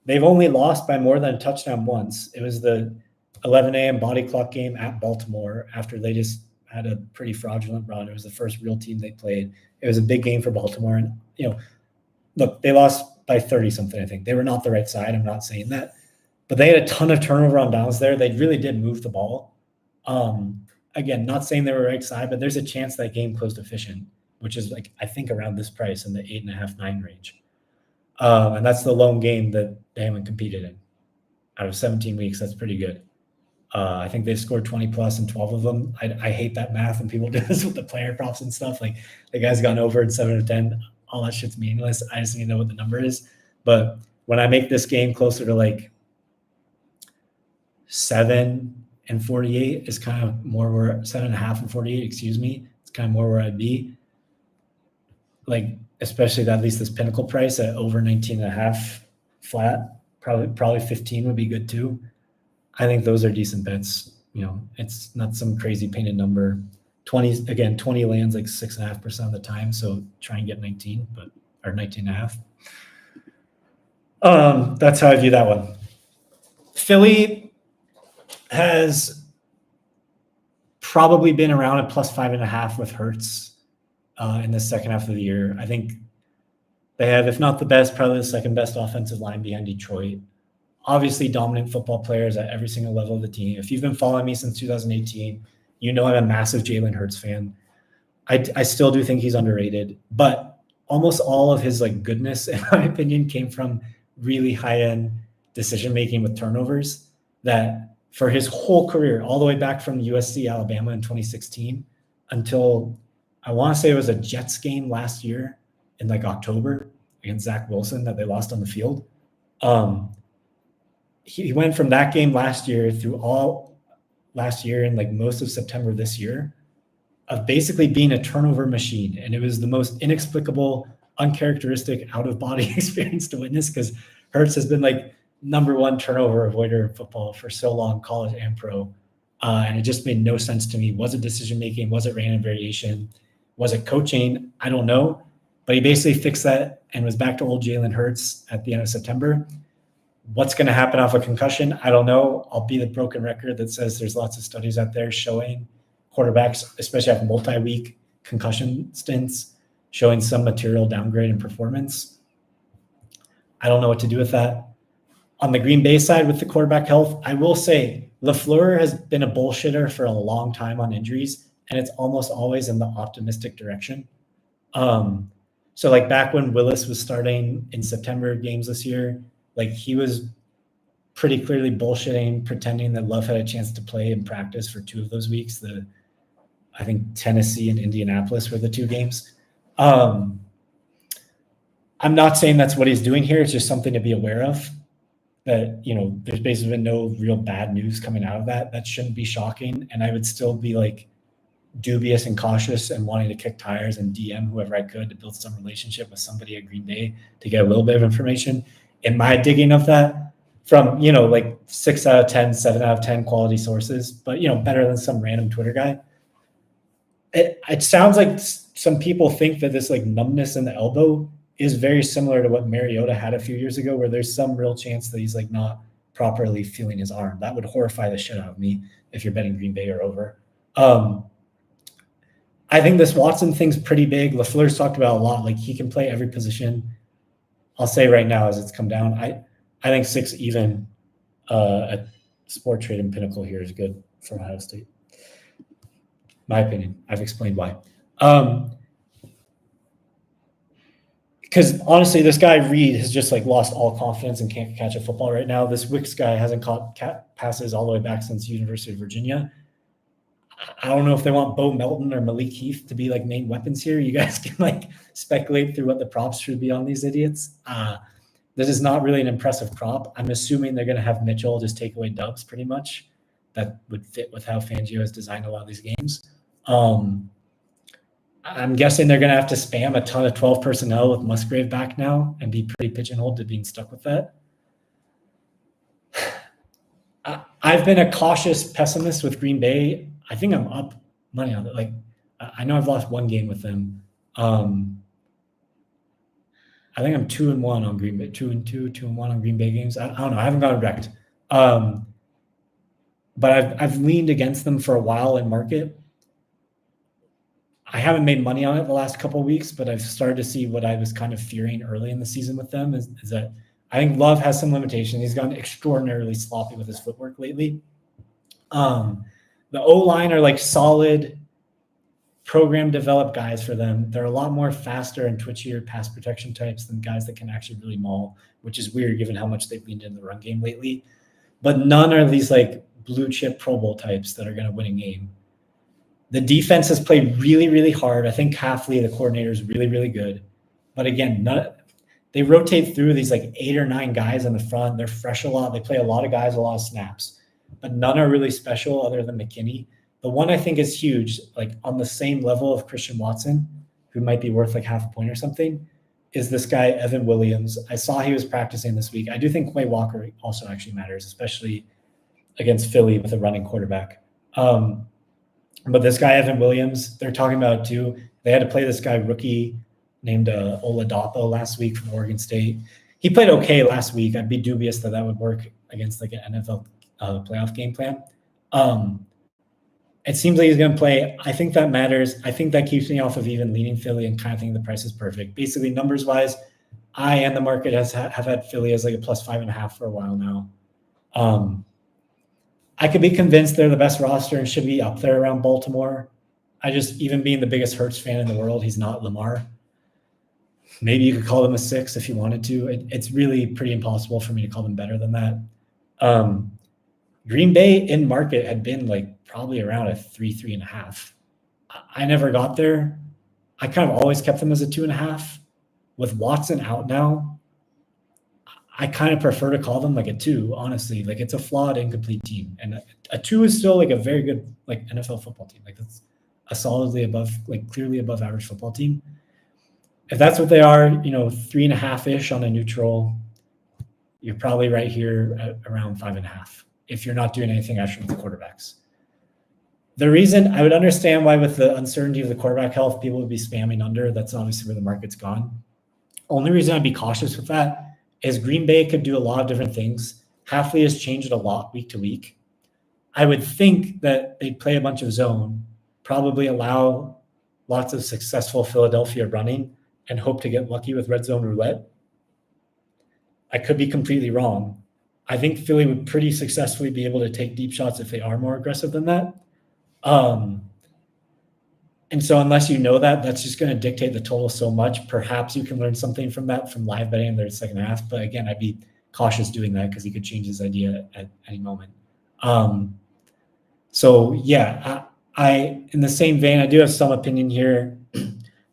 [SPEAKER 1] They've only lost by more than a touchdown once. It was the 11 a.m. body clock game at Baltimore after they just had a pretty fraudulent run. It was the first real team they played. It was a big game for Baltimore. And, look, they lost by 30-something, I think. They were not the right side. I'm not saying that. But they had a ton of turnover on downs there. They really did move the ball. Again, not saying they were right side, but there's a chance that game closed efficient, which is like, I think around this price in the 8.5, 9 range. And that's the lone game that they haven't competed in. Out of 17 weeks, that's pretty good. I think they've scored 20 plus in 12 of them. I hate that math when people do this with the player props and stuff. Like the guy's gone over in 7 of 10. All that shit's meaningless. I just need to know what the number is. But when I make this game closer to like 7 and 48 is kind of more where 7.5 and 48, excuse me. It's kind of more where I'd be. Like, especially at least this pinnacle price at over 19.5 flat, probably 15 would be good too. I think those are decent bets. It's not some crazy painted number. 20 lands like 6.5% of the time. So try and get 19, or 19.5. That's how I view that one. Philly has probably been around a plus 5.5 with Hurts in the second half of the year. I think they have, if not the best, probably the second best offensive line behind Detroit. Obviously dominant football players at every single level of the team. If you've been following me since 2018, you know I'm a massive Jalen Hurts fan. I still do think he's underrated, but almost all of his like goodness, in my opinion, came from really high-end decision-making with turnovers that for his whole career, all the way back from USC Alabama in 2016 until I want to say it was a Jets game last year in like October against Zach Wilson that they lost on the field. He went from that game last year through all last year and like most of September this year of basically being a turnover machine. And it was the most inexplicable, uncharacteristic out-of-body experience to witness because Hurts has been like number 1 turnover avoider in football for so long, college and pro. And it just made no sense to me. Was it decision-making? Was it random variation? Was it coaching? I don't know. But he basically fixed that and was back to old Jalen Hurts at the end of September. What's going to happen off a concussion? I don't know. I'll be the broken record that says there's lots of studies out there showing quarterbacks, especially after multi-week concussion stints, showing some material downgrade in performance. I don't know what to do with that. On the Green Bay side with the quarterback health, I will say LaFleur has been a bullshitter for a long time on injuries, and it's almost always in the optimistic direction. So like back when Willis was starting in September games this year, like he was pretty clearly bullshitting, pretending that Love had a chance to play in practice for 2 of those weeks. I think Tennessee and Indianapolis were the 2 games. I'm not saying that's what he's doing here. It's just something to be aware of. That, there's basically been no real bad news coming out of that. That shouldn't be shocking. And I would still be like dubious and cautious and wanting to kick tires and DM whoever I could to build some relationship with somebody at Green Bay to get a little bit of information. In my digging of that from, like 6 out of 10, 7 out of 10 quality sources, but, better than some random Twitter guy. It sounds like some people think that this like numbness in the elbow is very similar to what Mariota had a few years ago, where there's some real chance that he's like not properly feeling his arm. That would horrify the shit out of me if you're betting Green Bay or over. I think this Watson thing's pretty big. LaFleur's talked about a lot. Like he can play every position. I'll say right now as it's come down, I think 6 even at Sport Trade and Pinnacle here is good for Ohio State. My opinion. I've explained why. Because honestly, this guy Reed has just like lost all confidence and can't catch a football right now. This Wicks guy hasn't caught passes all the way back since University of Virginia. I don't know if they want Bo Melton or Malik Heath to be like main weapons here. You guys can like speculate through what the props should be on these idiots. This is not really an impressive prop. I'm assuming they're going to have Mitchell just take away dubs pretty much. That would fit with how Fangio has designed a lot of these games. I'm guessing they're going to have to spam a ton of 12 personnel with Musgrave back now and be pretty pigeonholed to being stuck with that. I've been a cautious pessimist with Green Bay. I think I'm up money on it. Like, I know I've lost 1 game with them. I think I'm 2-1 on Green Bay, 2-2, 2-1 on Green Bay games. I don't know. I haven't gotten wrecked. But I've leaned against them for a while in market. I haven't made money on it the last couple of weeks, but I've started to see what I was kind of fearing early in the season with them is that I think Love has some limitations. He's gotten extraordinarily sloppy with his footwork lately. The O-line are like solid program developed guys for them. They're a lot more faster and twitchier pass protection types than guys that can actually really maul, which is weird given how much they've leaned into the run game lately. But none are these like blue chip Pro Bowl types that are going to win a game. The defense has played really, really hard. I think Hafley, the coordinator, is really, really good. But again, they rotate through these like 8 or 9 guys in the front. They're fresh a lot. They play a lot of guys, a lot of snaps. But none are really special other than McKinney. The one I think is huge, like on the same level of Christian Watson, who might be worth like half a point or something, is this guy, Evan Williams. I saw he was practicing this week. I do think Quay Walker also actually matters, especially against Philly with a running quarterback. But this guy, Evan Williams, they're talking about it too. They had to play this guy rookie named Oladapo last week from Oregon State. He played okay last week. I'd be dubious that would work against like an NFL playoff game plan. It seems like he's going to play. I think that matters. I think that keeps me off of even leaning Philly and kind of thinking the price is perfect. Basically, numbers-wise, I and the market have had Philly as like a +5.5 for a while now. I could be convinced they're the best roster and should be up there around Baltimore. I just, even being the biggest Hurts fan in the world, he's not Lamar. Maybe you could call them a 6 if you wanted to. It's really pretty impossible for me to call them better than that. Green Bay in market had been like probably around a 3.5. I never got there. I kind of always kept them as a 2.5. With Watson out now, I kind of prefer to call them like a 2, honestly. Like it's a flawed, incomplete team. And a 2 is still like a very good like NFL football team. Like that's a solidly above, like clearly above average football team. If that's what they are, 3.5-ish on a neutral, you're probably right here at around 5.5 if you're not doing anything extra with the quarterbacks. The reason I would understand why with the uncertainty of the quarterback health, people would be spamming under. That's obviously where the market's gone. Only reason I'd be cautious with that is Green Bay could do a lot of different things. Halfley has changed a lot week to week. I would think that they'd play a bunch of zone, probably allow lots of successful Philadelphia running, and hope to get lucky with red zone roulette. I could be completely wrong. I think Philly would pretty successfully be able to take deep shots if they are more aggressive than that. And so unless you know that, that's just going to dictate the total so much. Perhaps you can learn something from that from live betting in their second half. But again, I'd be cautious doing that because he could change his idea at any moment. So yeah, I in the same vein, I do have some opinion here,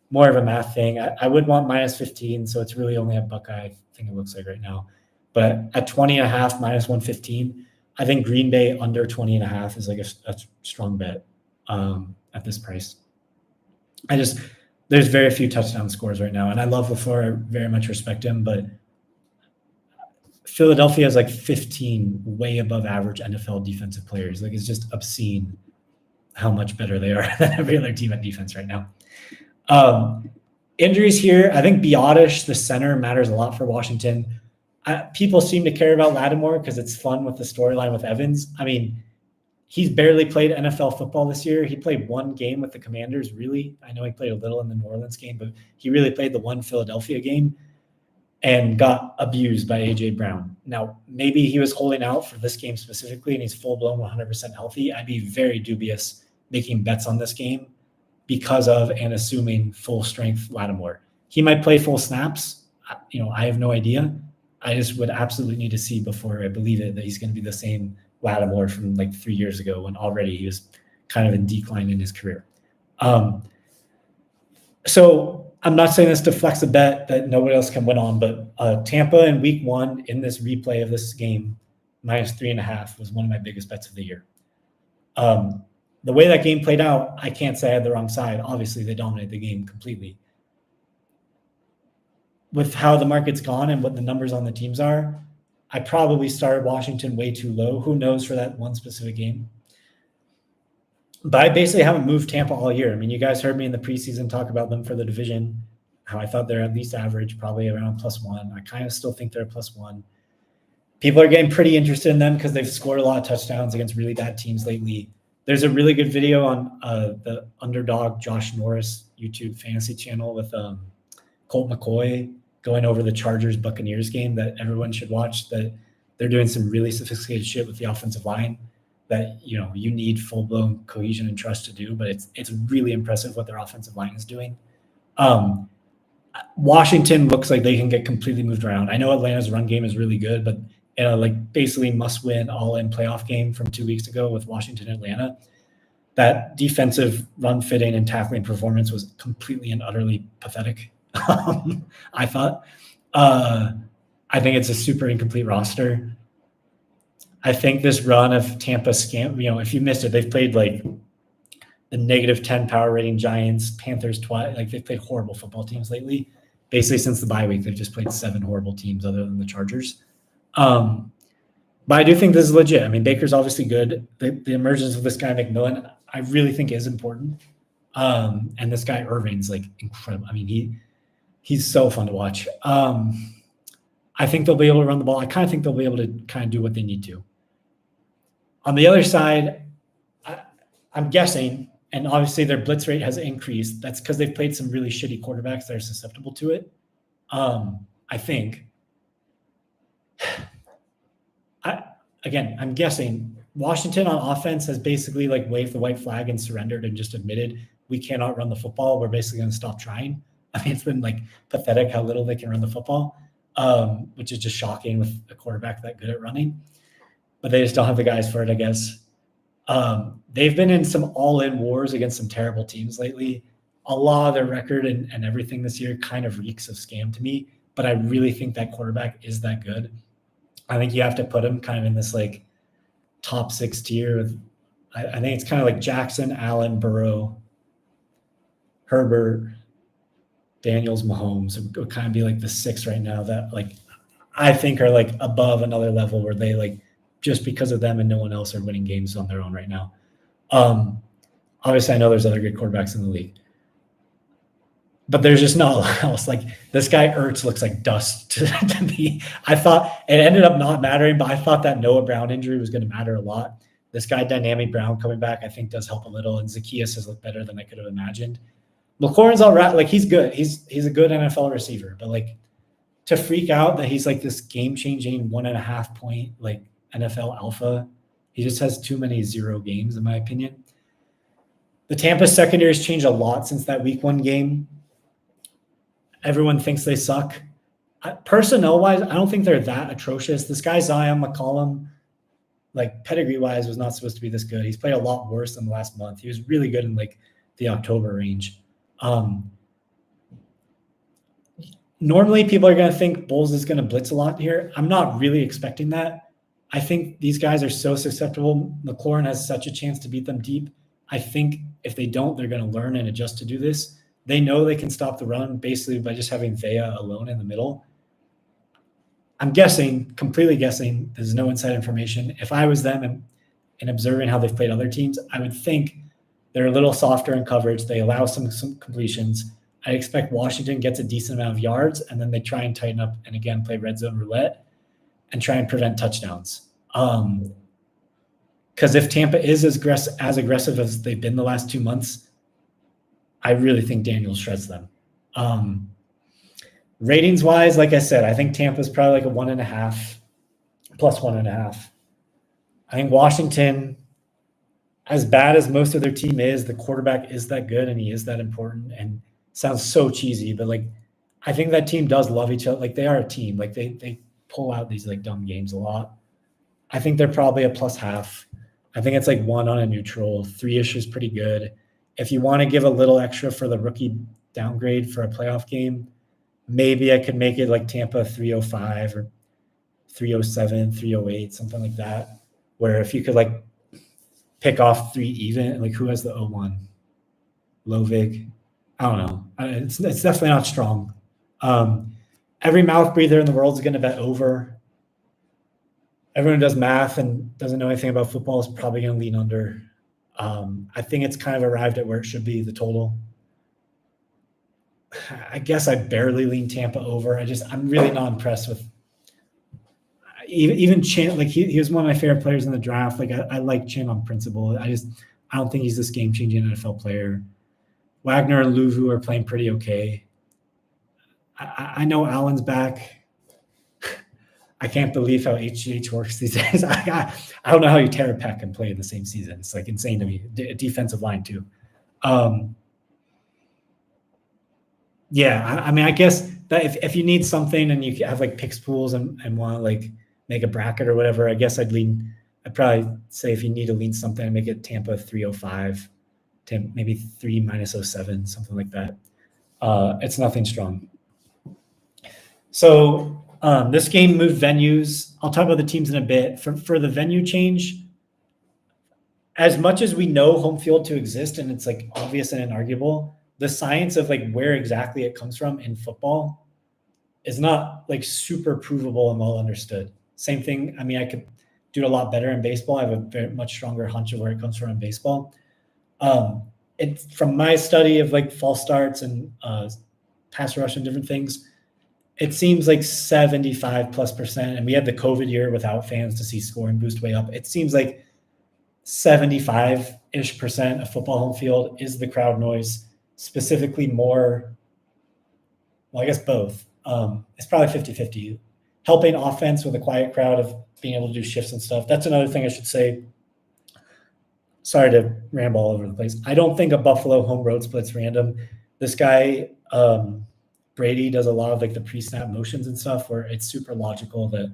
[SPEAKER 1] more of a math thing. I would want minus 15, so it's really only a Buckeye, I think it looks like right now. But at 20 and a half, minus 115, I think Green Bay under 20 and a half is like a strong bet at this price. There's very few touchdown scores right now, and I love LaFleur. I very much respect him, but Philadelphia has like 15 way above average NFL defensive players. Like, it's just obscene how much better they are than every other team at defense right now. Injuries here, I think Biotish, the center, matters a lot for Washington. People seem to care about Lattimore because it's fun with the storyline with Evans. I mean, he's barely played NFL football this year. He played one game with the Commanders, really. I know he played a little in the New Orleans game, but he really played the one Philadelphia game and got abused by A.J. Brown. Now, maybe he was holding out for this game specifically and he's full-blown 100% healthy. I'd be very dubious making bets on this game because of and assuming full-strength Lattimore. He might play full snaps. I have no idea. I just would absolutely need to see before I believe it that he's going to be the same Lattimore from like 3 years ago when already he was kind of in decline in his career. So I'm not saying this to flex a bet that nobody else can win on, but Tampa in week 1 in this replay of this game, minus 3.5 was one of my biggest bets of the year. The way that game played out, I can't say I had the wrong side. Obviously, they dominated the game completely. With how the market's gone and what the numbers on the teams are, I probably started Washington way too low. Who knows for that one specific game? But I basically haven't moved Tampa all year. I mean, you guys heard me in the preseason talk about them for the division, how I thought they're at least average, probably around +1. I kind of still think they're +1. People are getting pretty interested in them because they've scored a lot of touchdowns against really bad teams lately. There's a really good video on the Underdog Josh Norris YouTube fantasy channel with Colt McCoy going over the Chargers Buccaneers game that everyone should watch. That they're doing some really sophisticated shit with the offensive line that you need full-blown cohesion and trust to do, but it's really impressive what their offensive line is doing. Washington looks like they can get completely moved around. I know Atlanta's run game is really good, but basically must-win all-in playoff game from 2 weeks ago with Washington and Atlanta, that defensive run fitting and tackling performance was completely and utterly pathetic. I thought. I think it's a super incomplete roster. I think this run of Tampa if you missed it, they've played like the -10 power rating Giants, Panthers twice. Like, they've played horrible football teams lately. Basically, since the bye week, they've just played 7 horrible teams other than the Chargers. But I do think this is legit. I mean, Baker's obviously good. The emergence of this guy, McMillan, I really think is important. And this guy, Irving's like incredible. I mean, he's so fun to watch. I think they'll be able to run the ball. I kind of think they'll be able to kind of do what they need to. On the other side, I'm guessing, and obviously their blitz rate has increased. That's because they've played some really shitty quarterbacks that are susceptible to it. I think. I'm guessing Washington on offense has basically like waved the white flag and surrendered and just admitted we cannot run the football. We're basically going to stop trying. I mean, it's been like pathetic how little they can run the football, which is just shocking with a quarterback that good at running. But they just don't have the guys for it, I guess. They've been in some all-in wars against some terrible teams lately. A lot of their record and everything this year kind of reeks of scam to me, but I really think that quarterback is that good. I think you have to put him kind of in this like top 6 tier. I think it's kind of like Jackson, Allen, Burrow, Herbert, Daniels, Mahomes. It would kind of be like the 6 right now that like I think are like above another level where they like just because of them and no one else are winning games on their own right now. Obviously, I know there's other good quarterbacks in the league, but there's just not a lot else. Like this guy Ertz looks like dust to me. I thought it ended up not mattering, but I thought that Noah Brown injury was going to matter a lot. This guy Dynamic Brown coming back, I think, does help a little, and Zacchaeus has looked better than I could have imagined. McLaurin's all right. Like he's good. He's a good NFL receiver, but like to freak out that he's like this game-changing 1.5 point like NFL alpha, he just has too many 0 games, in my opinion. The Tampa secondary has changed a lot since that week 1 game. Everyone thinks they suck. Personnel-wise, I don't think they're that atrocious. This guy Zion McCollum, like pedigree-wise, was not supposed to be this good. He's played a lot worse than the last month. He was really good in like the October range. Normally, people are going to think Bulls is going to blitz a lot here. I'm not really expecting that. I think these guys are so susceptible. McLaurin has such a chance to beat them deep. I think if they don't, they're going to learn and adjust to do this. They know they can stop the run basically by just having Vea alone in the middle. I'm guessing, completely guessing, there's no inside information. If I was them and observing how they've played other teams, I would think they're a little softer in coverage. They allow some completions. I expect Washington gets a decent amount of yards, and then they try and tighten up and, again, play red zone roulette and try and prevent touchdowns. Because if Tampa is as aggressive as they've been the last 2 months, I really think Daniels shreds them. Ratings-wise, like I said, I think Tampa's probably like a 1.5, plus 1.5. I think Washington, as bad as most of their team is, the quarterback is that good and he is that important. And sounds so cheesy, but like I think that team does love each other. Like they are a team. Like they pull out these like dumb games a lot. I think they're probably a plus half. I think it's like 1 on a neutral. 3-ish is pretty good. If you want to give a little extra for the rookie downgrade for a playoff game, maybe I could make it like Tampa 305 or 307, 308, something like that. Where if you could like pick off 3 even, like who has the 0-1? Lovig. I don't know. It's definitely not strong. Every mouth breather in the world is going to bet over. Everyone who does math and doesn't know anything about football is probably going to lean under. I think it's kind of arrived at where it should be, the total. I guess I barely lean Tampa over. I'm really not impressed with even Chin. Like he was one of my favorite players in the draft. Like I like Chin on principle. I don't think he's this game-changing NFL player. Wagner and Luvu are playing pretty okay. I know Allen's back. I can't believe how HGH works these days. I don't know how you tear a pec and play in the same season. It's like insane to me. Defensive line too. Yeah, I mean, I guess that if you need something and you have like picks pools and want to like make a bracket or whatever, I guess I'd probably say if you need to lean something, I'd make it Tampa 305, maybe 3 minus 07, something like that. It's nothing strong. So this game moved venues. I'll talk about the teams in a bit. For the venue change, as much as we know home field to exist and it's like obvious and inarguable, the science of like where exactly it comes from in football is not like super provable and well understood. Same thing. I mean, I could do it a lot better in baseball. I have a very much stronger hunch of where it comes from in baseball. It's from my study of like false starts and pass rush and different things. It seems like 75+%. And we had the COVID year without fans to see scoring boost way up. It seems like 75-ish% of football home field is the crowd noise. Specifically more, well, I guess both. It's probably 50-50. Helping offense with a quiet crowd of being able to do shifts and stuff. That's another thing I should say. Sorry to ramble all over the place. I don't think a Buffalo home road split's random. This guy, Brady, does a lot of like the pre-snap motions and stuff where it's super logical that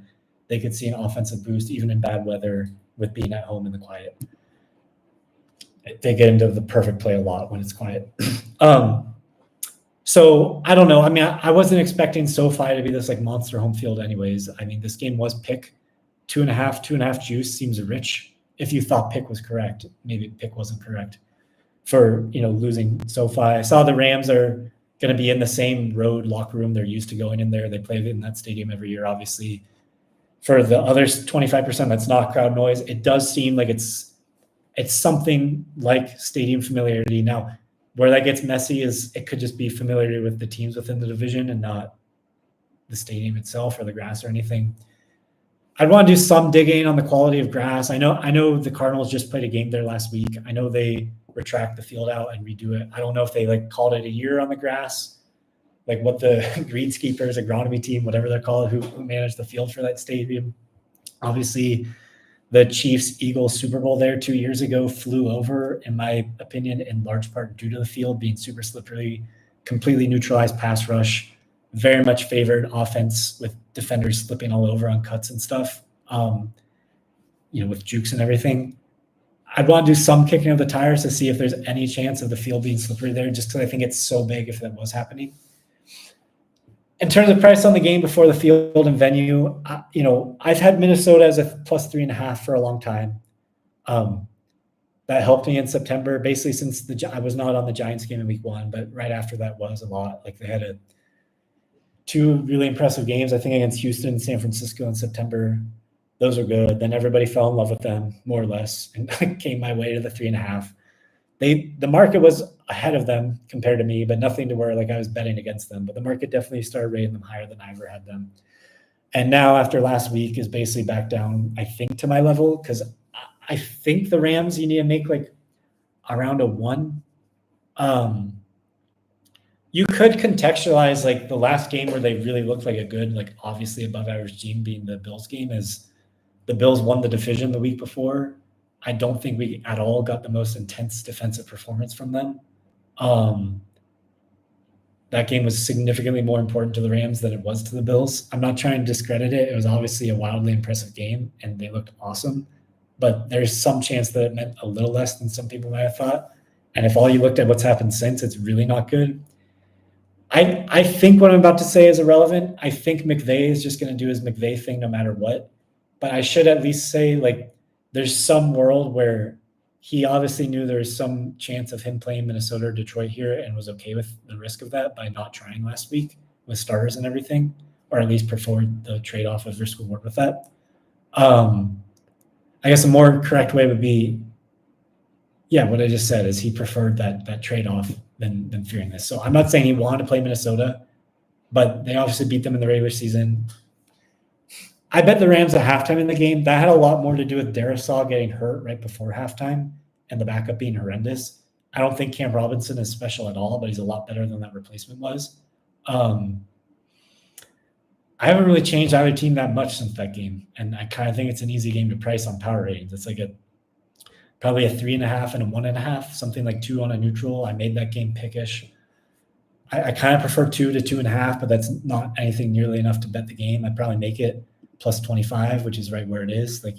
[SPEAKER 1] they could see an offensive boost even in bad weather with being at home in the quiet. They get into the perfect play a lot when it's quiet. So I don't know. I mean, I wasn't expecting SoFi to be this like monster home field anyways. I mean, this game was pick 2.5 juice seems rich. If you thought pick was correct, maybe pick wasn't correct for, losing SoFi. I saw the Rams are going to be in the same road locker room. They're used to going in there. They play in that stadium every year, obviously. For the other 25% that's not crowd noise, it does seem like it's it's something like stadium familiarity. Now, where that gets messy is it could just be familiarity with the teams within the division and not the stadium itself or the grass or anything. I'd want to do some digging on the quality of grass. I know the Cardinals just played a game there last week. I know they retract the field out and redo it. I don't know if they like called it a year on the grass, like what the greenskeepers, agronomy team, whatever they're called, who managed the field for that stadium. Obviously, the Chiefs-Eagles Super Bowl there 2 years ago flew over, in my opinion, in large part due to the field being super slippery, completely neutralized pass rush, very much favored offense with defenders slipping all over on cuts and stuff, with jukes and everything. I'd want to do some kicking of the tires to see if there's any chance of the field being slippery there, just because I think it's so big if that was happening. In terms of price on the game before the field and venue, I've had Minnesota as a +3.5 for a long time. That helped me in September, basically since I was not on the Giants game in week 1, but right after that was a lot. Like they had 2 really impressive games, I think against Houston and San Francisco in September. Those are good. Then everybody fell in love with them, more or less, and came my way to the 3.5. The market was ahead of them compared to me, but nothing to where like I was betting against them. But the market definitely started rating them higher than I ever had them. And now after last week is basically back down, I think, to my level, because I think the Rams, you need to make like around a 1. You could contextualize like the last game where they really looked like a good, like obviously above average team being the Bills game, as the Bills won the division the week before. I don't think we at all got the most intense defensive performance from them. That game was significantly more important to the Rams than it was to the Bills. I'm not trying to discredit it. It was obviously a wildly impressive game, and they looked awesome. But there's some chance that it meant a little less than some people might have thought. And if all you looked at what's happened since, it's really not good. I think what I'm about to say is irrelevant. I think McVay is just going to do his McVay thing no matter what. But I should at least say, like, there's some world where he obviously knew there was some chance of him playing Minnesota or Detroit here and was okay with the risk of that by not trying last week with starters and everything, or at least preferred the trade-off of risk reward with that. I guess a more correct way would be, what I just said is he preferred that trade-off than fearing this. So I'm not saying he wanted to play Minnesota, but they obviously beat them in the regular season. I bet the Rams at halftime in the game, that had a lot more to do with Darisaw getting hurt right before halftime and the backup being horrendous. I don't think Cam Robinson is special at all, but he's a lot better than that replacement was. I haven't really changed either team that much since that game, and I kind of think it's an easy game to price on power ratings. It's like probably a 3.5 and a 1.5, something like 2 on a neutral. I made that game pickish. I kind of prefer 2 to 2.5, but that's not anything nearly enough to bet the game. I'd probably make it +25, which is right where it is. Like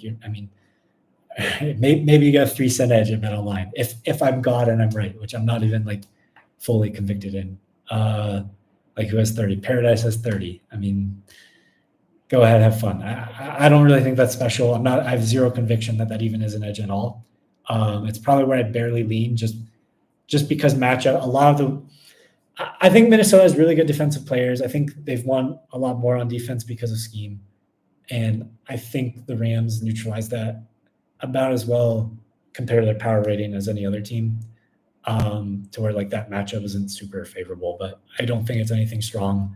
[SPEAKER 1] maybe you got a 3-cent edge at Bet Online if I'm God and I'm right, which I'm not even like fully convicted in. Like who has 30? Paradise has 30. I mean, go ahead, have fun. I don't really think that's special. I have zero conviction that even is an edge at all. It's probably where I barely lean, just because matchup. I think Minnesota has really good defensive players. I think they've won a lot more on defense because of scheme. And I think the Rams neutralized that about as well compared to their power rating as any other team, to where like that matchup isn't super favorable, but I don't think it's anything strong.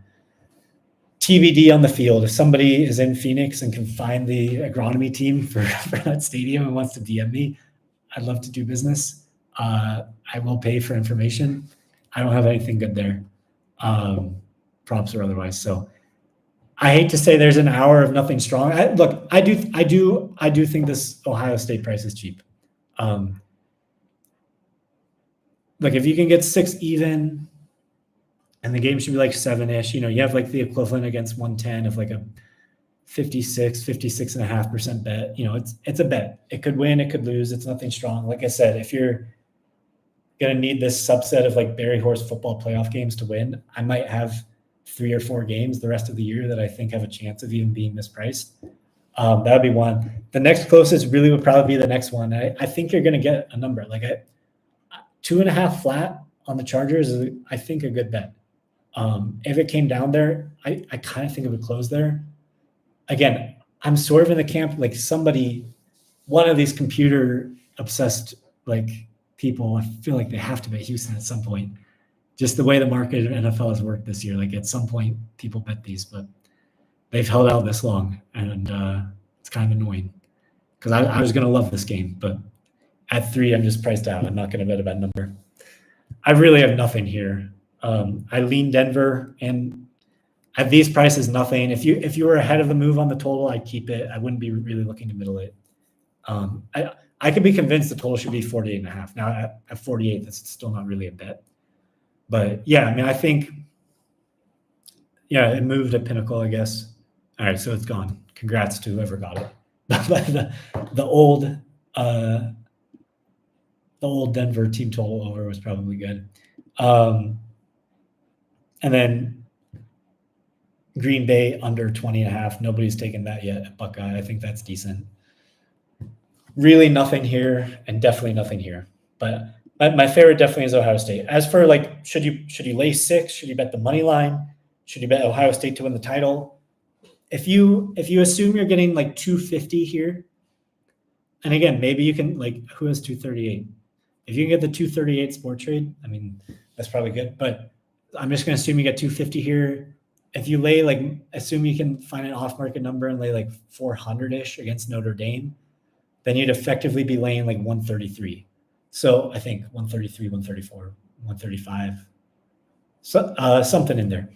[SPEAKER 1] TBD on the field. If somebody is in Phoenix and can find the agronomy team for that stadium and wants to DM me, I'd love to do business. I will pay for information. I don't have anything good there, props or otherwise. So I hate to say there's an hour of nothing strong. I do think this Ohio State price is cheap. Look, if you can get 6 even, and the game should be like 7-ish, you have like the equivalent against 110 of like a 56.5% bet. It's a bet. It could win, it could lose. It's nothing strong. Like I said, if you're going to need this subset of like Barry Horse football playoff games to win, I might have 3 or 4 games the rest of the year that I think have a chance of even being mispriced. That would be one. The next closest really would probably be the next one. I think you're going to get a number like 2.5 flat on the Chargers is, I think, a good bet. If it came down there, I kind of think it would close there. Again, I'm sort of in the camp, like one of these computer obsessed like people, I feel like they have to bet Houston at some point. Just the way the market of NFL has worked this year, like at some point people bet these, but they've held out this long, and it's kind of annoying because I was going to love this game, but at 3, I'm just priced out. I'm not going to bet a bad number. I really have nothing here. I lean Denver, and at these prices, nothing. If you were ahead of the move on the total, I'd keep it. I wouldn't be really looking to middle it. I could be convinced the total should be 48.5. Now at 48, that's still not really a bet. But yeah, I mean, I think, yeah, it moved at Pinnacle, I guess. All right, so it's gone. Congrats to whoever got it. the old Denver team total over was probably good. And then Green Bay under 20.5. Nobody's taken that yet at Buckeye. I think that's decent. Really nothing here, and definitely nothing here. But my favorite definitely is Ohio State. As for like, should you lay 6? Should you bet the money line? Should you bet Ohio State to win the title? If you assume you're getting like 250 here, and again, maybe you can, like, who has 238? If you can get the 238 sport trade, I mean, that's probably good. But I'm just going to assume you get 250 here. If you lay, like, assume you can find an off-market number and lay like 400-ish against Notre Dame, then you'd effectively be laying like 133. So I think 133, 134, 135, so, something in there.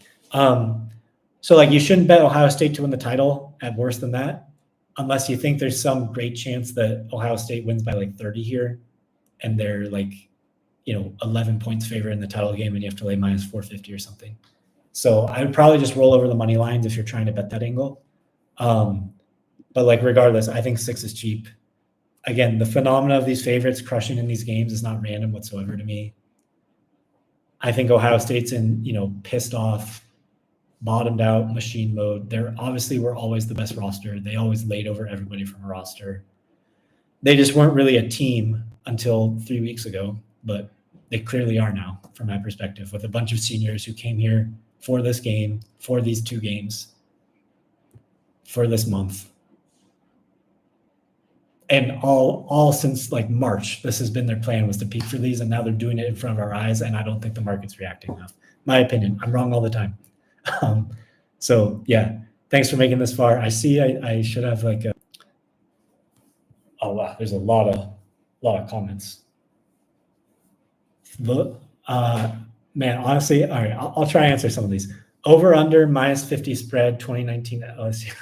[SPEAKER 1] So like, you shouldn't bet Ohio State to win the title at worse than that, unless you think there's some great chance that Ohio State wins by like 30 here, and they're like, 11 points favor in the title game, and you have to lay minus 450 or something. So I would probably just roll over the money lines if you're trying to bet that angle. But like, regardless, I think 6 is cheap. Again, the phenomena of these favorites crushing in these games is not random whatsoever to me. I think Ohio State's in, pissed off, bottomed out machine mode. They're obviously were always the best roster. They always laid over everybody from a roster. They just weren't really a team until 3 weeks ago, but they clearly are now, from my perspective, with a bunch of seniors who came here for this game, for these 2 games, for this month. And all since like March, this has been their plan, was to peak for these, and now they're doing it in front of our eyes, and I don't think the market's reacting enough. My opinion. I'm wrong all the time. So yeah, thanks for making this far. I see I should have like oh wow, there's a lot of comments. Man, honestly, all right, I'll try and answer some of these. Over under minus 50 spread 2019 at LSU.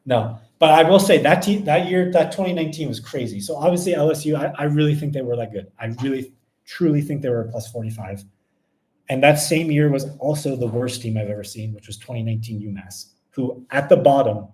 [SPEAKER 1] No, but I will say that year, that 2019 was crazy. So obviously LSU, I really think they were that good. I really truly think they were a plus 45. And that same year was also the worst team I've ever seen, which was 2019 UMass, who at the bottom,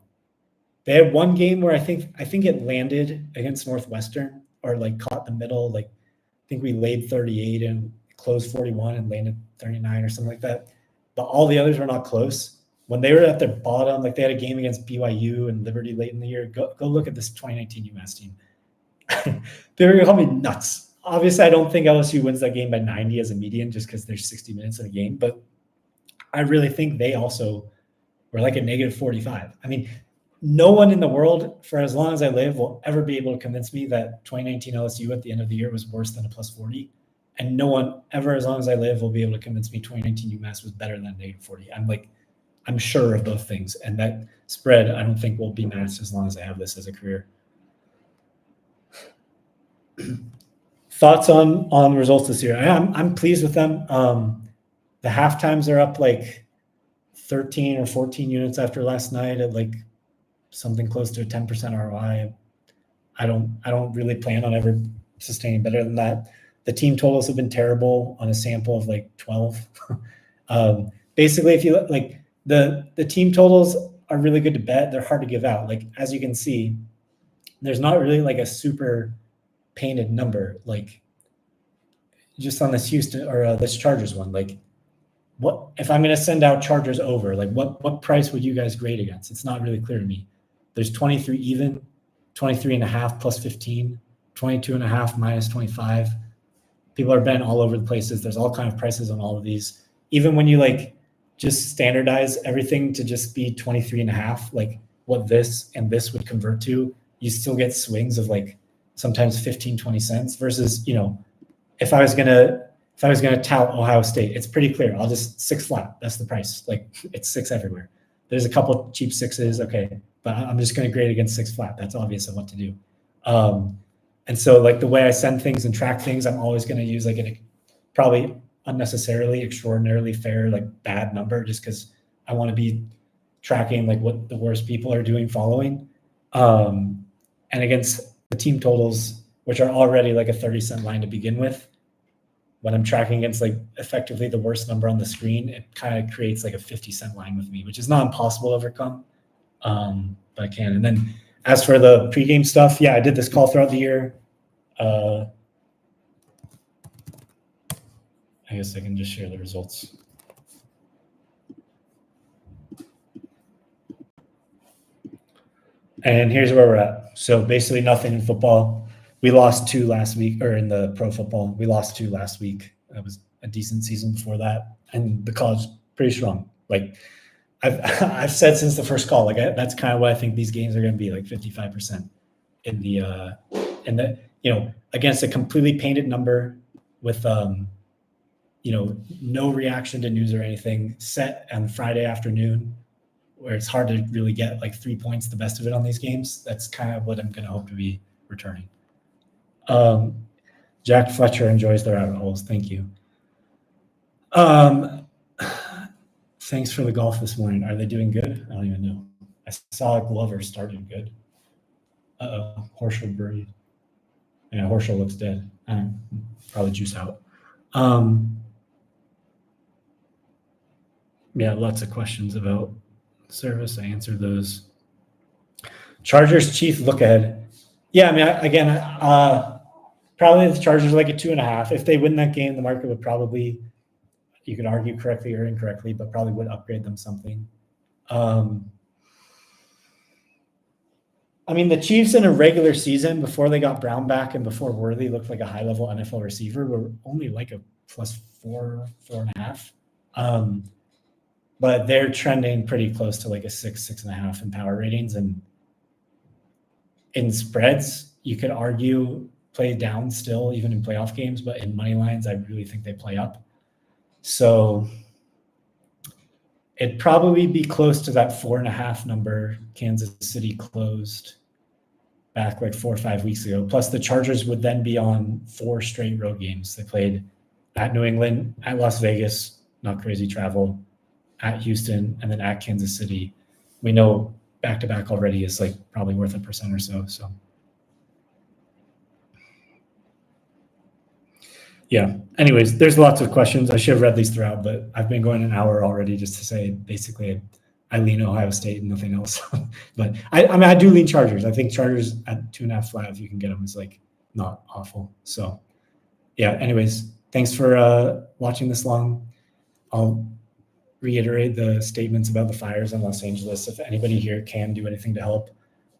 [SPEAKER 1] they had one game where I think it landed against Northwestern, or like caught the middle. Like, I think we laid 38 and closed 41 and landed 39 or something like that. But all the others were not close. When they were at their bottom, like they had a game against BYU and Liberty late in the year. Go look at this 2019 UMass team. They were going to call me nuts. Obviously, I don't think LSU wins that game by 90 as a median, just because there's 60 minutes in a game. But I really think they also were like a negative 45. I mean, no one in the world, for as long as I live, will ever be able to convince me that 2019 LSU at the end of the year was worse than a plus 40. And no one ever, as long as I live, will be able to convince me 2019 UMass was better than negative 40. I'm sure of both things. And that spread, I don't think will be matched as long as I have this as a career. Thoughts on results this year? I'm pleased with them. The half times are up like 13 or 14 units after last night at like something close to a 10% ROI. I don't really plan on ever sustaining better than that. The team totals have been terrible on a sample of like 12. Basically, if you like the team totals are really good to bet. They're hard to give out. Like, as you can see, there's not really like a super painted number, like just on this Houston or this Chargers one. Like, what if I'm going to send out Chargers over? Like, what price would you guys grade against? It's not really clear to me. There's 23 even, 23.5 plus 15, 22.5 minus 25. People are betting all over the places. There's all kind of prices on all of these. Even when you like just standardize everything to just be 23.5, like what this and this would convert to, you still get swings of like sometimes 15, 20 cents versus, if I was gonna tout Ohio State, it's pretty clear. I'll just 6 flat. That's the price. Like it's 6 everywhere. There's a couple cheap 6s, okay, but I'm just gonna grade against 6 flat. That's obvious of what to do. And so like the way I send things and track things, I'm always gonna use like a probably unnecessarily, extraordinarily fair, like bad number, just because I want to be tracking like what the worst people are doing following. And against the team totals, which are already like a 30-cent line to begin with, when I'm tracking against like effectively the worst number on the screen, it kind of creates like a 50-cent line with me, which is not impossible to overcome, but I can. And then as for the pregame stuff, yeah, I did this call throughout the year. I guess I can just share the results. And here's where we're at. So basically nothing in football. We lost 2 last week, or in the pro football, we lost 2 last week. That was a decent season before that. And the college, pretty strong. Like I've said since the first call, like that's kind of what I think these games are going to be, like 55% in the, against a completely painted number with, no reaction to news or anything, set on Friday afternoon, where it's hard to really get like 3 points, the best of it on these games. That's kind of what I'm going to hope to be returning. Jack Fletcher enjoys the rabbit holes. Thank you. Thanks for the golf this morning. Are they doing good? I don't even know. I saw Glover started good. Horschel buried. Yeah, Horschel looks dead. Probably juice out. Yeah, lots of questions about service. I answered those. Chargers Chief look ahead. Yeah, I mean, again, probably the Chargers are like a 2.5. If they win that game, the market would probably, you could argue correctly or incorrectly, but probably would upgrade them something. I mean, the Chiefs in a regular season, before they got Brown back and before Worthy looked like a high-level NFL receiver, were only like a +4, 4.5. But they're trending pretty close to like a 6, 6.5 in power ratings. And in spreads, you could argue play down still, even in playoff games, but in money lines, I really think they play up. So it'd probably be close to that 4.5 number Kansas City closed back like 4 or 5 weeks ago. Plus the Chargers would then be on 4 straight road games. They played at New England, at Las Vegas, not crazy travel, at Houston, and then at Kansas City. We know back-to-back already is like probably worth 1% or so. So yeah, anyways, there's lots of questions. I should have read these throughout, but I've been going an hour already just to say basically I lean Ohio State and nothing else. But I mean, I do lean Chargers. I think Chargers at 2.5 flat, if you can get them, is like not awful. So yeah, anyways, thanks for watching this long. I'll reiterate the statements about the fires in Los Angeles. If anybody here can do anything to help,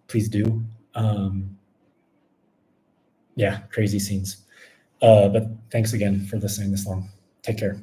[SPEAKER 1] please do. Yeah, crazy scenes. But thanks again for listening this long. Take care.